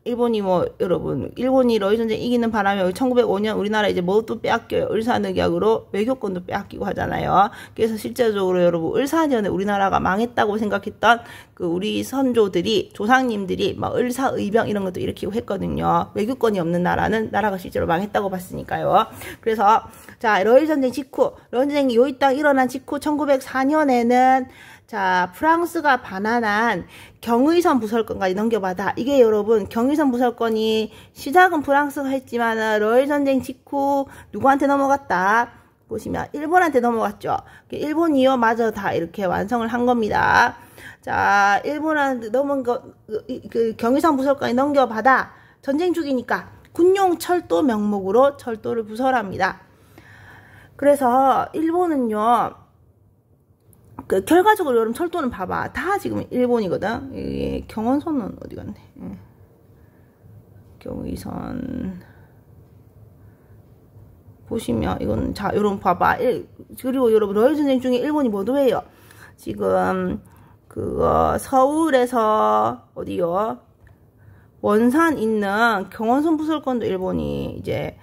일본이 뭐 여러분 일본이 러일 전쟁 이기는 바람에 1905년 우리나라 이제 뭐도 빼앗겨요. 을사늑약으로 외교권도 빼앗기고 하잖아요. 그래서 실제적으로 여러분 을사년에 우리나라가 망했다고 생각했던 그 우리 선조들이 조상님들이 막 을사의병 이런 것도 일으키고 했거든요. 외교권이 없는 나라는 나라가 실제로 망했다고 봤으니까요. 그래서 자 러일 전쟁 직후 러일 전쟁이 요이 딱 일어난 직후 1904년에는 자, 프랑스가 반환한 경의선 부설권까지 넘겨받아. 이게 여러분, 경의선 부설권이 시작은 프랑스가 했지만, 러일 전쟁 직후 누구한테 넘어갔다? 보시면, 일본한테 넘어갔죠. 일본이요, 마저 다 이렇게 완성을 한 겁니다. 자, 일본한테 넘은 거, 그 경의선 부설권이 넘겨받아. 전쟁 중이니까 군용 철도 명목으로 철도를 부설합니다. 그래서, 일본은요, 그 결과적으로 여러분 철도는 봐봐 다 지금 일본이거든. 이게 경원선은 어디 갔네. 경의선 보시면 이건 자 여러분 봐봐. 그리고 여러분 러일 전쟁 중에 일본이 뭐도 해요. 지금 그거 서울에서 어디요? 원산 있는 경원선 부설권도 일본이 이제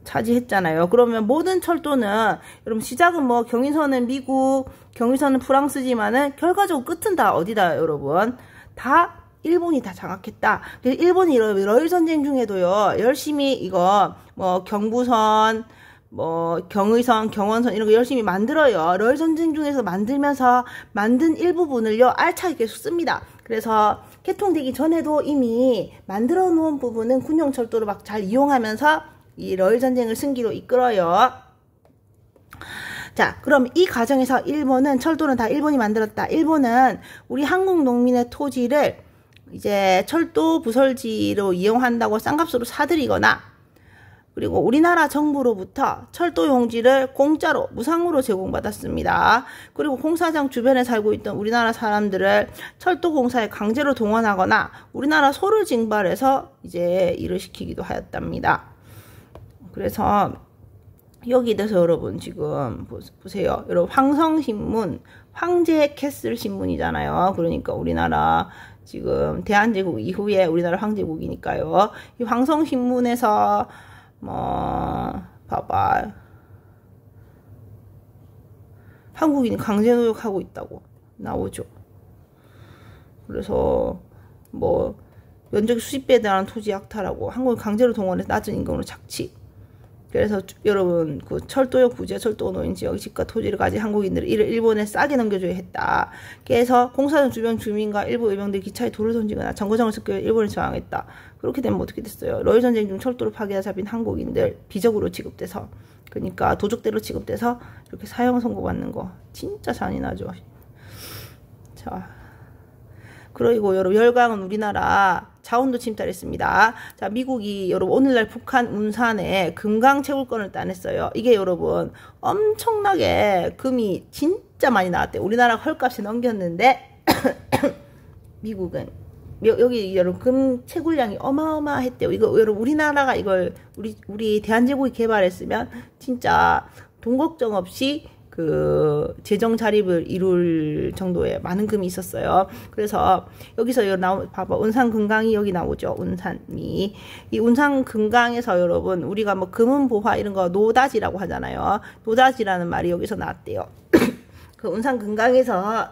차지했잖아요. 그러면 모든 철도는 여러분 시작은 뭐 경의선은 미국, 경의선은 프랑스지만은 결과적으로 끝은 다 어디다 여러분? 다 일본이 다 장악했다. 그래서 일본이 러일 전쟁 중에도요 열심히 이거 뭐 경부선, 뭐 경의선, 경원선 이런 거 열심히 만들어요. 러일 전쟁 중에서 만들면서 만든 일부분을요 알차게 계속 씁니다. 그래서 개통되기 전에도 이미 만들어 놓은 부분은 군용 철도를 막 잘 이용하면서 이 러일 전쟁을 승기로 이끌어요. 자, 그럼 이 과정에서 일본은 철도는 다 일본이 만들었다. 일본은 우리 한국 농민의 토지를 이제 철도 부설지로 이용한다고 싼값으로 사들이거나 그리고 우리나라 정부로부터 철도 용지를 공짜로 무상으로 제공받았습니다. 그리고 공사장 주변에 살고 있던 우리나라 사람들을 철도 공사에 강제로 동원하거나 우리나라 소를 징발해서 이제 일을 시키기도 하였답니다. 그래서 여기 대해서 여러분 지금 보세요. 여러분 황성신문 황제캐슬 신문이잖아요. 그러니까 우리나라 지금 대한제국 이후에 우리나라 황제국이니까요. 이 황성신문에서 뭐 봐봐 한국인이 강제노역하고 있다고 나오죠. 그래서 뭐 면적 수십 배에 대한 토지 약탈하고 한국을 강제로 동원해서 낮은 임금으로 착취. 그래서 여러분 그 철도역 부지와 철도 노인 지역 집과 토지를 가진 한국인들을 이를 일본에 싸게 넘겨줘야 했다. 그래서 공사장 주변 주민과 일부 의병들이 기차에 돌을 던지거나 정거장을 습격해 일본을 저항했다. 그렇게 되면 어떻게 됐어요? 러일 전쟁 중 철도를 파괴하다 잡힌 한국인들 비적으로 취급돼서 그러니까 도적대로 취급돼서 이렇게 사형 선고받는 거 진짜 잔인하죠. 자. 그리고 여러분 열강은 우리나라 자원도 침탈했습니다. 자, 미국이 여러분 오늘날 북한 운산에 금강 채굴권을 따냈어요. 이게 여러분 엄청나게 금이 진짜 많이 나왔대요. 우리나라 헐값에 넘겼는데 미국은 여기 여러분 금 채굴량이 어마어마했대요. 이거 여러분 우리나라가 이걸 우리 대한제국이 개발했으면 진짜 돈 걱정 없이 그 재정 자립을 이룰 정도의 많은 금이 있었어요. 그래서 여기서 봐봐 운산 금강이 여기 나오죠. 운산이 이 운산 금강에서 여러분 우리가 뭐 금은보화 이런 거 노다지라고 하잖아요. 노다지라는 말이 여기서 나왔대요. 그 운산 금강에서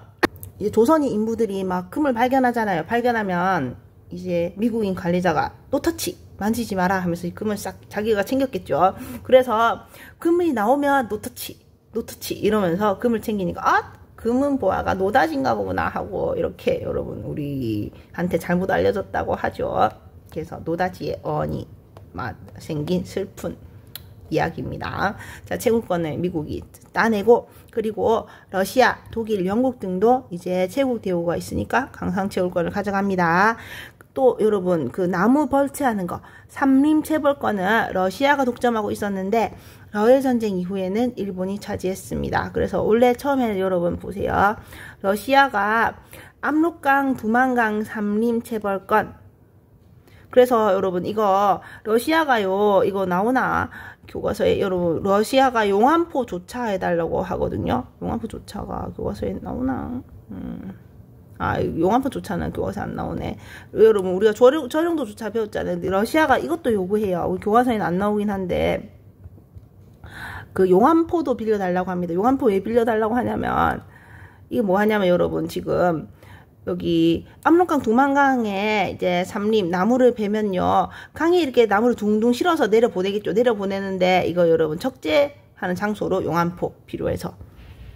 이제 조선인 인부들이 막 금을 발견하잖아요. 발견하면 이제 미국인 관리자가 노터치 만지지 마라 하면서 이 금을 싹 자기가 챙겼겠죠. 그래서 금이 나오면 노터치 이러면서 금을 챙기니까 아 금은 보아가 노다진가 보구나 하고 이렇게 여러분 우리한테 잘못 알려졌다고 하죠. 그래서 노다지의 어원이 생긴 슬픈 이야기입니다. 자, 채굴권을 미국이 따내고 그리고 러시아, 독일, 영국 등도 이제 채굴 대우가 있으니까 강상 채굴권을 가져갑니다. 또 여러분 그 나무 벌채하는 거 삼림 채벌권은 러시아가 독점하고 있었는데 러일 전쟁 이후에는 일본이 차지했습니다. 그래서 원래 처음에는 여러분 보세요. 러시아가 압록강, 두만강 삼림 채벌권. 그래서 여러분 이거 러시아가요 이거 나오나 교과서에 여러분 러시아가 용암포 조차해달라고 하거든요. 용암포 조차가 교과서에 나오나 아, 용암포 조차는 교과서에 안 나오네. 여러분, 우리가 저령도 조차 배웠잖아요. 근데 러시아가 이것도 요구해요. 우리 교과서에는 안 나오긴 한데, 그 용암포도 빌려달라고 합니다. 용암포 왜 빌려달라고 하냐면, 이게 뭐 하냐면 여러분, 지금, 여기 압록강 두만강에 이제 삼림 나무를 베면요, 강에 이렇게 나무를 둥둥 실어서 내려보내겠죠. 내려보내는데, 이거 여러분 적재하는 장소로 용암포 필요해서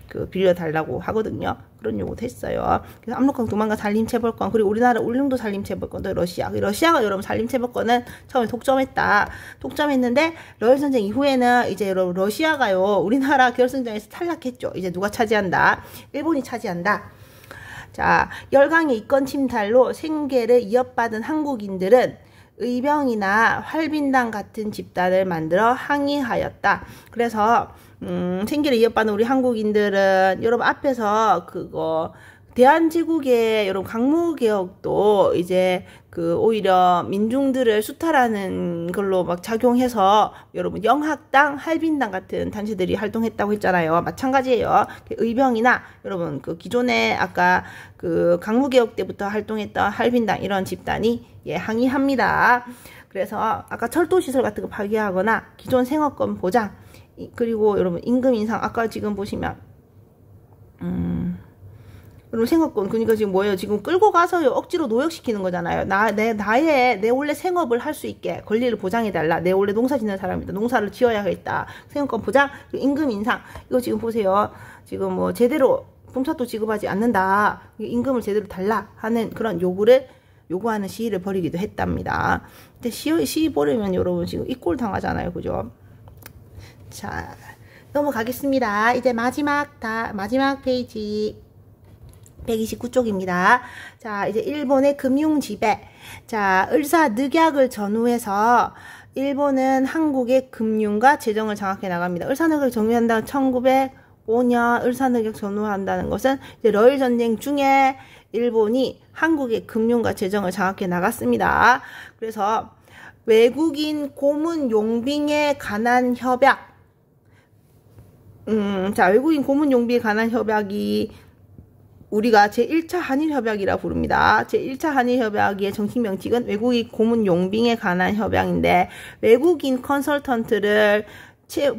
그 빌려달라고 하거든요. 그런 요구도 했어요. 그래서 압록강 두만강 산림체벌권, 그리고 우리나라 울릉도 산림체벌권도 러시아가 여러분 산림체벌권은 처음에 독점했다. 독점했는데 러일전쟁 이후에는 이제 여러분 러시아가요, 우리나라 결승전에서 탈락했죠. 이제 누가 차지한다? 일본이 차지한다. 자, 열강의 이권 침탈로 생계를 이어받은 한국인들은 의병이나 활빈당 같은 집단을 만들어 항의하였다. 그래서 생계를 이어받는 우리 한국인들은 여러분 앞에서 그거 대한제국의 여러분 강무개혁도 이제 그 오히려 민중들을 수탈하는 걸로 막 작용해서 여러분 영학당, 할빈당 같은 단체들이 활동했다고 했잖아요. 마찬가지예요. 의병이나 여러분 그 기존에 아까 그 강무개혁 때부터 활동했던 할빈당 이런 집단이 예, 항의합니다. 그래서 아까 철도시설 같은 거 파괴하거나 기존 생활권 보장, 그리고 여러분 임금 인상, 아까 지금 보시면 여러분 생업권, 그러니까 지금 뭐예요? 지금 끌고 가서요 억지로 노역시키는 거잖아요. 내 원래 생업을 할 수 있게 권리를 보장해달라. 내 원래 농사 짓는 사람이다. 농사를 지어야겠다. 생업권 보장, 임금 인상. 이거 지금 보세요. 지금 뭐 제대로 봉사도 지급하지 않는다. 임금을 제대로 달라 하는 그런 요구하는 시위를 벌이기도 했답니다. 근데 시위 벌이면 여러분 지금 이꼴 당하잖아요. 그죠? 자, 넘어가겠습니다. 이제 마지막 페이지 129쪽입니다. 자, 이제 일본의 금융지배. 자, 을사늑약을 전후해서 일본은 한국의 금융과 재정을 장악해 나갑니다. 을사늑약을 전후한다는 1905년 을사늑약 전후한다는 것은 이제 러일 전쟁 중에 일본이 한국의 금융과 재정을 장악해 나갔습니다. 그래서 외국인 고문 용병에 관한 협약. 자, 외국인 고문 용병에 관한 협약이 우리가 제1차 한일협약이라 부릅니다. 제1차 한일협약의 정식 명칭은 외국인 고문 용병에 관한 협약인데, 외국인 컨설턴트를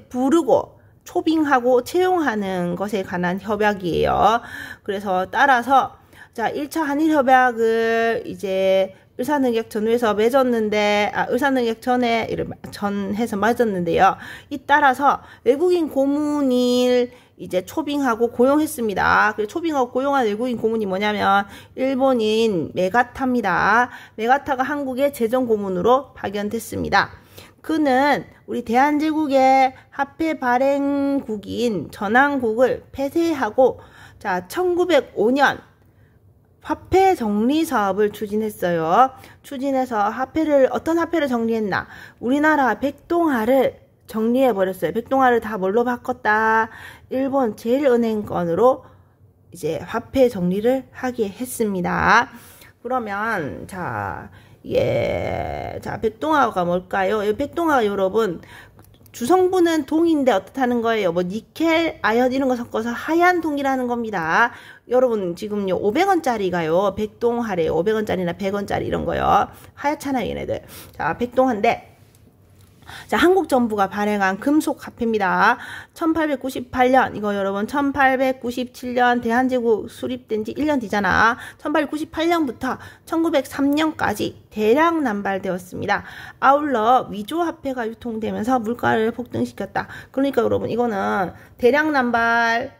부르고 초빙하고 채용하는 것에 관한 협약이에요. 그래서 따라서 자, 1차 한일협약을 이제 을사늑약 전후에서 맺었는데, 을사늑약 전해서 맺었는데요. 이 따라서 외국인 고문을 이제 초빙하고 고용했습니다. 그래서 초빙하고 고용한 외국인 고문이 뭐냐면 일본인 메가타입니다. 메가타가 한국의 재정 고문으로 파견됐습니다. 그는 우리 대한제국의 화폐 발행국인 전한국을 폐쇄하고, 자, 1905년 화폐 정리 사업을 추진했어요. 추진해서 어떤 화폐를 정리했나? 우리나라 백동화를 정리해버렸어요. 백동화를 다 뭘로 바꿨다? 일본 제일은행권으로 이제 화폐 정리를 하게 했습니다. 그러면, 자, 백동화가 뭘까요? 백동화 여러분, 주성분은 동인데 어떻다는 거예요? 뭐 니켈, 아연 이런 거 섞어서 하얀 동이라는 겁니다. 여러분 지금요 500원짜리가요 백동화래요. 500원짜리나 100원짜리 이런 거요. 하얗잖아요 얘네들. 자, 백동화인데, 자, 한국 정부가 발행한 금속 화폐입니다. 1898년, 이거 여러분 1897년 대한제국 수립된 지 1년 뒤잖아. 1898년부터 1903년까지 대량 남발되었습니다. 아울러 위조 화폐가 유통되면서 물가를 폭등시켰다. 그러니까 여러분 이거는 대량 남발,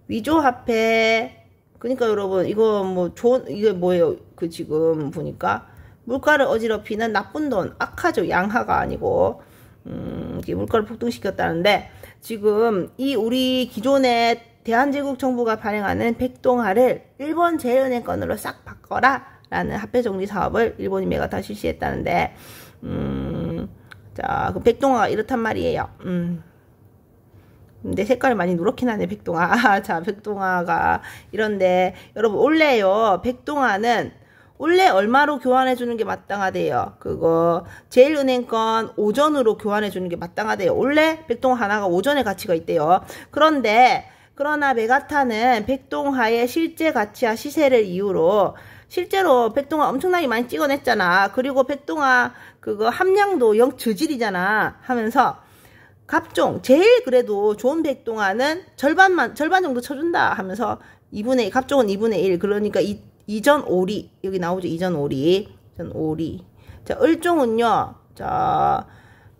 위조 화폐, 그러니까 여러분 이거 이게 뭐예요? 그 지금 보니까 물가를 어지럽히는 나쁜 돈, 악하죠. 양하가 아니고, 이게 물가를 폭등시켰다는데, 지금 우리 기존의 대한제국 정부가 발행하는 백동화를 일본 제일은행권으로 싹 바꿔라 라는 화폐 정리 사업을 일본이 메가타 실시했다는데, 자, 그 백동화가 이렇단 말이에요. 근데 색깔이 많이 누렇긴 하네, 백동화. 자, 백동화가 이런데, 여러분, 원래요, 백동화는 원래 얼마로 교환해 주는 게 마땅하대요. 그거 제일은행권 오전으로 교환해 주는 게 마땅하대요. 원래 백동화 하나가 오전의 가치가 있대요. 그런데 그러나 메가타는 백동화의 실제 가치와 시세를 이유로 실제로 백동화 엄청나게 많이 찍어냈잖아. 그리고 백동화 그거 함량도 영 저질이잖아 하면서 갑종 제일 그래도 좋은 백동화는 절반 정도 쳐준다 하면서 2분의 1, 갑종은 2분의 1 그러니까 이전 오리 여기 나오죠. 이전 오리 자 을종은요. 자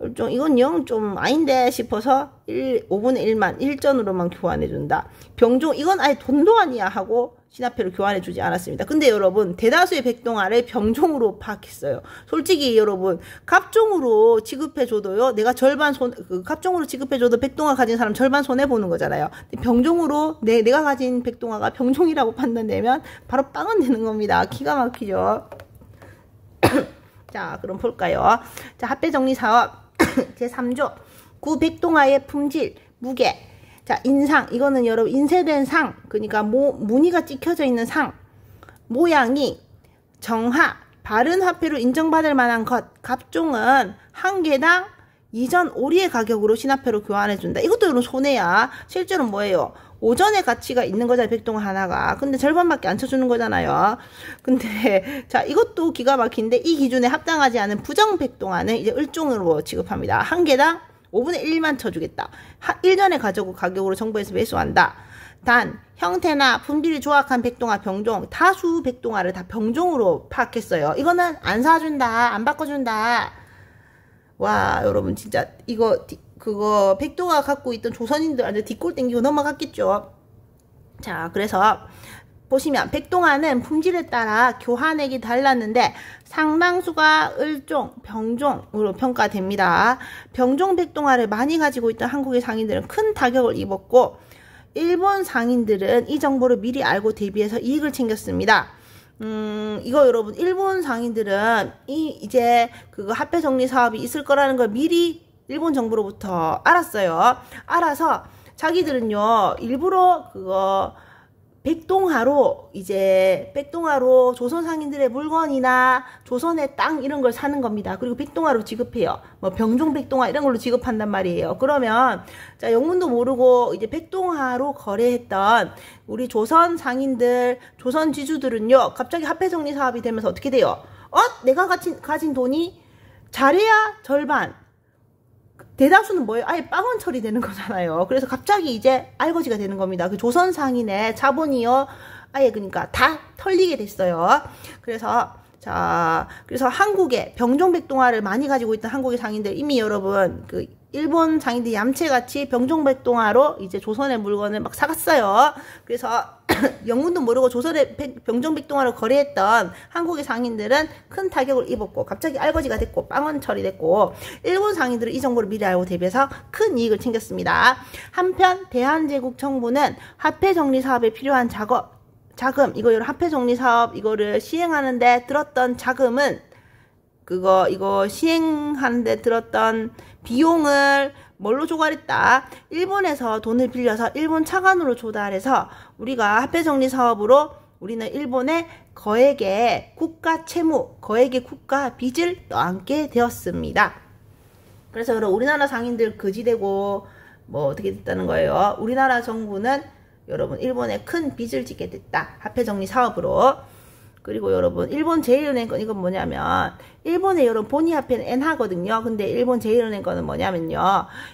을종 이건 영 좀 아닌데 싶어서 5분의 1만 1전으로만 교환해준다. 병종 이건 아예 돈도 아니야 하고 신화폐로 교환해주지 않았습니다. 근데 여러분 대다수의 백동화를 병종으로 파악했어요. 솔직히 여러분 갑종으로 지급해줘도요. 내가 절반 갑종으로 지급해줘도 백동화 가진 사람 절반 손해보는 거잖아요. 병종으로 내가 가진 백동화가 병종이라고 판단되면 바로 빵은 되는 겁니다. 기가 막히죠. 자 그럼 볼까요. 자 합배정리사업 제3조 구백동화의 품질 무게. 자 인상 이거는 여러분 인쇄된 상 그러니까 무늬가 찍혀져 있는 상 모양이 정하 바른 화폐로 인정받을 만한 것. 갑종은 한 개당 이전 오리의 가격으로 신화폐로 교환해준다. 이것도 여러분 손해야. 실제로 뭐예요? 오전의 가치가 있는 거잖아요. 백동화 하나가. 근데 절반밖에 안 쳐주는 거잖아요. 근데 자 이것도 기가 막힌데 이 기준에 합당하지 않은 부정 백동화는 이제 을종으로 지급합니다. 한 개당 5분의 1만 쳐주겠다. 1년의 가격으로 정부에서 매수한다. 단 형태나 품질이 조악한 백동화 병종 다수 백동화를 다 병종으로 파악했어요. 이거는 안 사준다. 안 바꿔준다. 와 여러분 진짜 이거 그거 백동화 갖고 있던 조선인들 완전 뒷골 땡기고 넘어갔겠죠. 자 그래서 보시면 백동화는 품질에 따라 교환액이 달랐는데 상당수가 을종, 병종으로 평가됩니다. 병종 백동화를 많이 가지고 있던 한국의 상인들은 큰 타격을 입었고 일본 상인들은 이 정보를 미리 알고 대비해서 이익을 챙겼습니다. 이거 여러분 일본 상인들은 이제 그거 화폐 정리 사업이 있을 거라는 걸 미리 일본 정부로부터 알았어요. 알아서 자기들은요 일부러 그거 백동화로 조선 상인들의 물건이나 조선의 땅 이런 걸 사는 겁니다. 그리고 백동화로 지급해요. 뭐 병종 백동화 이런 걸로 지급한단 말이에요. 그러면 자 영문도 모르고 이제 백동화로 거래했던 우리 조선 상인들, 조선 지주들은요 갑자기 화폐 정리 사업이 되면서 어떻게 돼요? 내가 가진 돈이 잘해야 절반. 대다수는 뭐예요? 아예 빵원 처리되는 거잖아요. 그래서 갑자기 이제 알거지가 되는 겁니다. 그 조선 상인의 자본이요. 아예 그러니까 다 털리게 됐어요. 그래서 한국에 병종 백동화를 많이 가지고 있던 한국의 상인들 이미 여러분 그 일본 상인들이 얌체같이 병종 백동화로 이제 조선의 물건을 막 사갔어요. 그래서 영문도 모르고 조선의 병종 백동화로 거래했던 한국의 상인들은 큰 타격을 입었고 갑자기 알거지가 됐고 빵원 처리됐고 일본 상인들은 이 정보를 미리 알고 대비해서 큰 이익을 챙겼습니다. 한편 대한제국 정부는 화폐 정리 사업에 필요한 자금 이거 화폐 정리 사업 이거를 시행하는데 들었던 자금은 이거 시행하는데 들었던 비용을 뭘로 조달했다? 일본에서 돈을 빌려서 일본 차관으로 조달해서 우리가 화폐 정리 사업으로 우리는 일본의 거액의 국가 채무, 거액의 국가 빚을 떠안게 되었습니다. 그래서 여러분 우리나라 상인들 거지되고 뭐 어떻게 됐다는 거예요? 우리나라 정부는 여러분 일본에 큰 빚을 짓게 됐다. 화폐 정리 사업으로. 그리고 여러분 일본 제1은행 건 이건 뭐냐면 일본의 여러분 본위화폐는 엔화거든요. 근데 일본 제1은행 거는 뭐냐면요.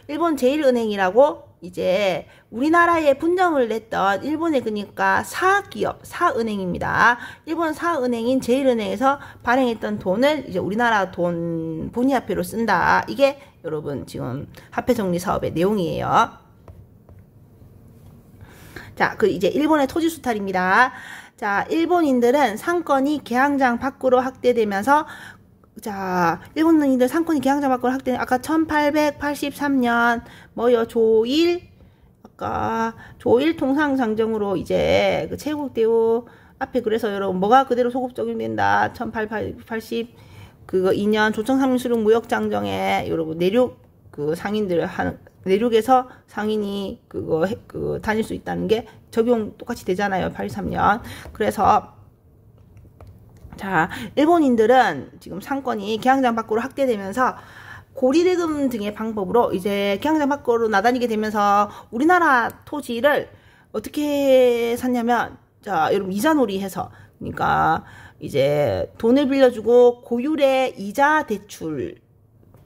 일본 제1은행이라고 이제 우리나라에 분점을 냈던 일본의 그러니까 사기업, 사은행입니다. 일본 사은행인 제1은행에서 발행했던 돈을 이제 우리나라 돈 본위화폐로 쓴다. 이게 여러분 지금 화폐 정리 사업의 내용이에요. 자, 이제 일본의 토지 수탈입니다. 자, 일본인들은 상권이 개항장 밖으로 확대되면서 자, 일본인들 상권이 개항장 밖으로 아까 1883년 조일 통상장정으로 이제 그 체국대우 앞에 그래서 여러분 뭐가 그대로 소급 적용된다. 1880 그거 2년 조청상민수륙 무역장정에 여러분 내륙 그 상인들 내륙에서 상인이 다닐 수 있다는 게 적용 똑같이 되잖아요. 83년. 그래서 자, 일본인들은 지금 상권이 개항장 밖으로 확대되면서 고리대금 등의 방법으로 이제 개항장 밖으로 나다니게 되면서 우리나라 토지를 어떻게 샀냐면, 자, 여러분, 이자놀이 해서, 그러니까, 이제, 돈을 빌려주고, 고율의 이자 대출,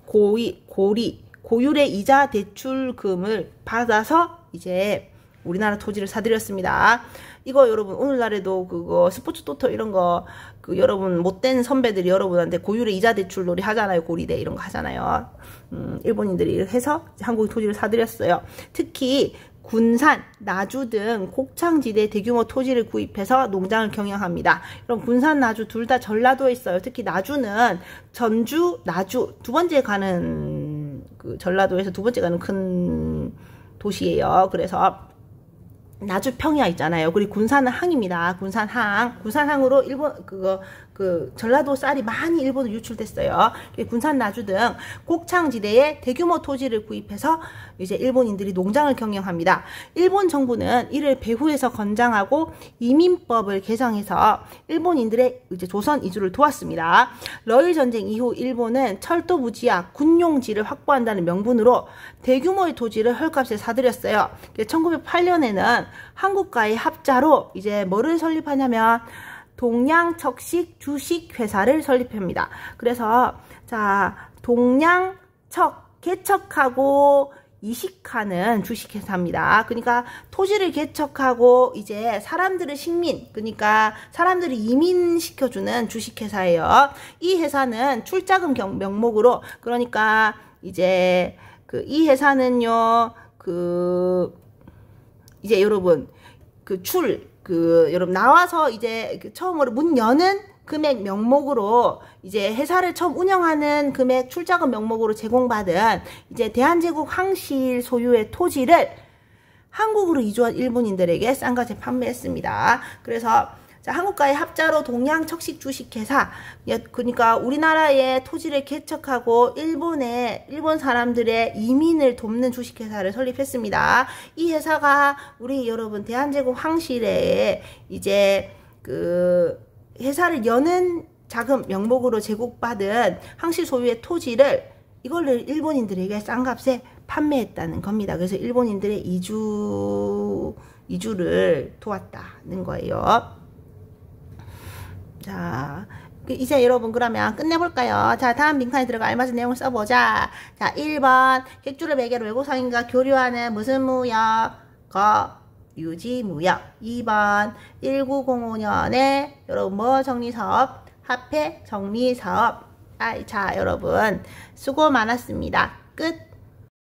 고율의 이자 대출금을 받아서, 이제, 우리나라 토지를 사들였습니다. 이거 여러분, 오늘날에도 그거, 스포츠 토토 이런 거, 여러분, 못된 선배들이 여러분한테 고율의 이자 대출 놀이 하잖아요. 고리대 이런 거 하잖아요. 일본인들이 이렇게 해서 한국 토지를 사들였어요. 특히, 군산, 나주 등 곡창지대 대규모 토지를 구입해서 농장을 경영합니다. 그럼 군산, 나주 둘 다 전라도에 있어요. 특히 나주는 전주, 나주 두 번째 가는 전라도에서 두 번째 가는 큰 도시예요. 그래서 나주 평야 있잖아요. 그리고 군산은 항입니다. 군산항으로 일본 전라도 쌀이 많이 일본으로 유출됐어요. 군산, 나주 등 곡창지대에 대규모 토지를 구입해서 이제 일본인들이 농장을 경영합니다. 일본 정부는 이를 배후에서 건장하고 이민법을 개정해서 일본인들의 이제 조선 이주를 도왔습니다. 러일 전쟁 이후 일본은 철도 부지와 군용지를 확보한다는 명분으로 대규모의 토지를 헐값에 사들였어요. 1908년에는 한국과의 합자로 이제 뭐를 설립하냐면 동양척식 주식회사를 설립합니다. 그래서 자, 개척하고 이식하는 주식회사입니다. 그러니까 토지를 개척하고 이제 사람들을 그러니까 사람들을 이민시켜주는 주식회사예요. 이 회사는 출자금 명목으로, 그러니까 이제 이 회사는요, 이제 여러분 여러분 나와서 이제 처음으로 문 여는 금액 명목으로 이제 회사를 처음 운영하는 금액 출자금 명목으로 제공받은 이제 대한제국 황실 소유의 토지를 한국으로 이주한 일본인들에게 싼 값에 판매했습니다. 그래서 자, 한국과의 합자로 동양척식 주식회사, 그러니까 우리나라의 토지를 개척하고 일본 사람들의 이민을 돕는 주식회사를 설립했습니다. 이 회사가 우리 여러분 대한제국 황실에 이제 회사를 여는 자금 명목으로 제공받은 황실 소유의 토지를 이걸를 일본인들에게 싼 값에 판매했다는 겁니다. 그래서 일본인들의 이주를 도왔다는 거예요. 자, 이제 여러분 그러면 끝내볼까요? 자, 다음 빈칸에 들어가 알맞은 내용을 써보자. 자, 1번 객주를 매개로 외국상인과 교류하는 무슨 무역? 유지무역. 2번 1905년에 여러분 뭐 정리사업? 화폐 정리사업. 자, 여러분 수고 많았습니다. 끝.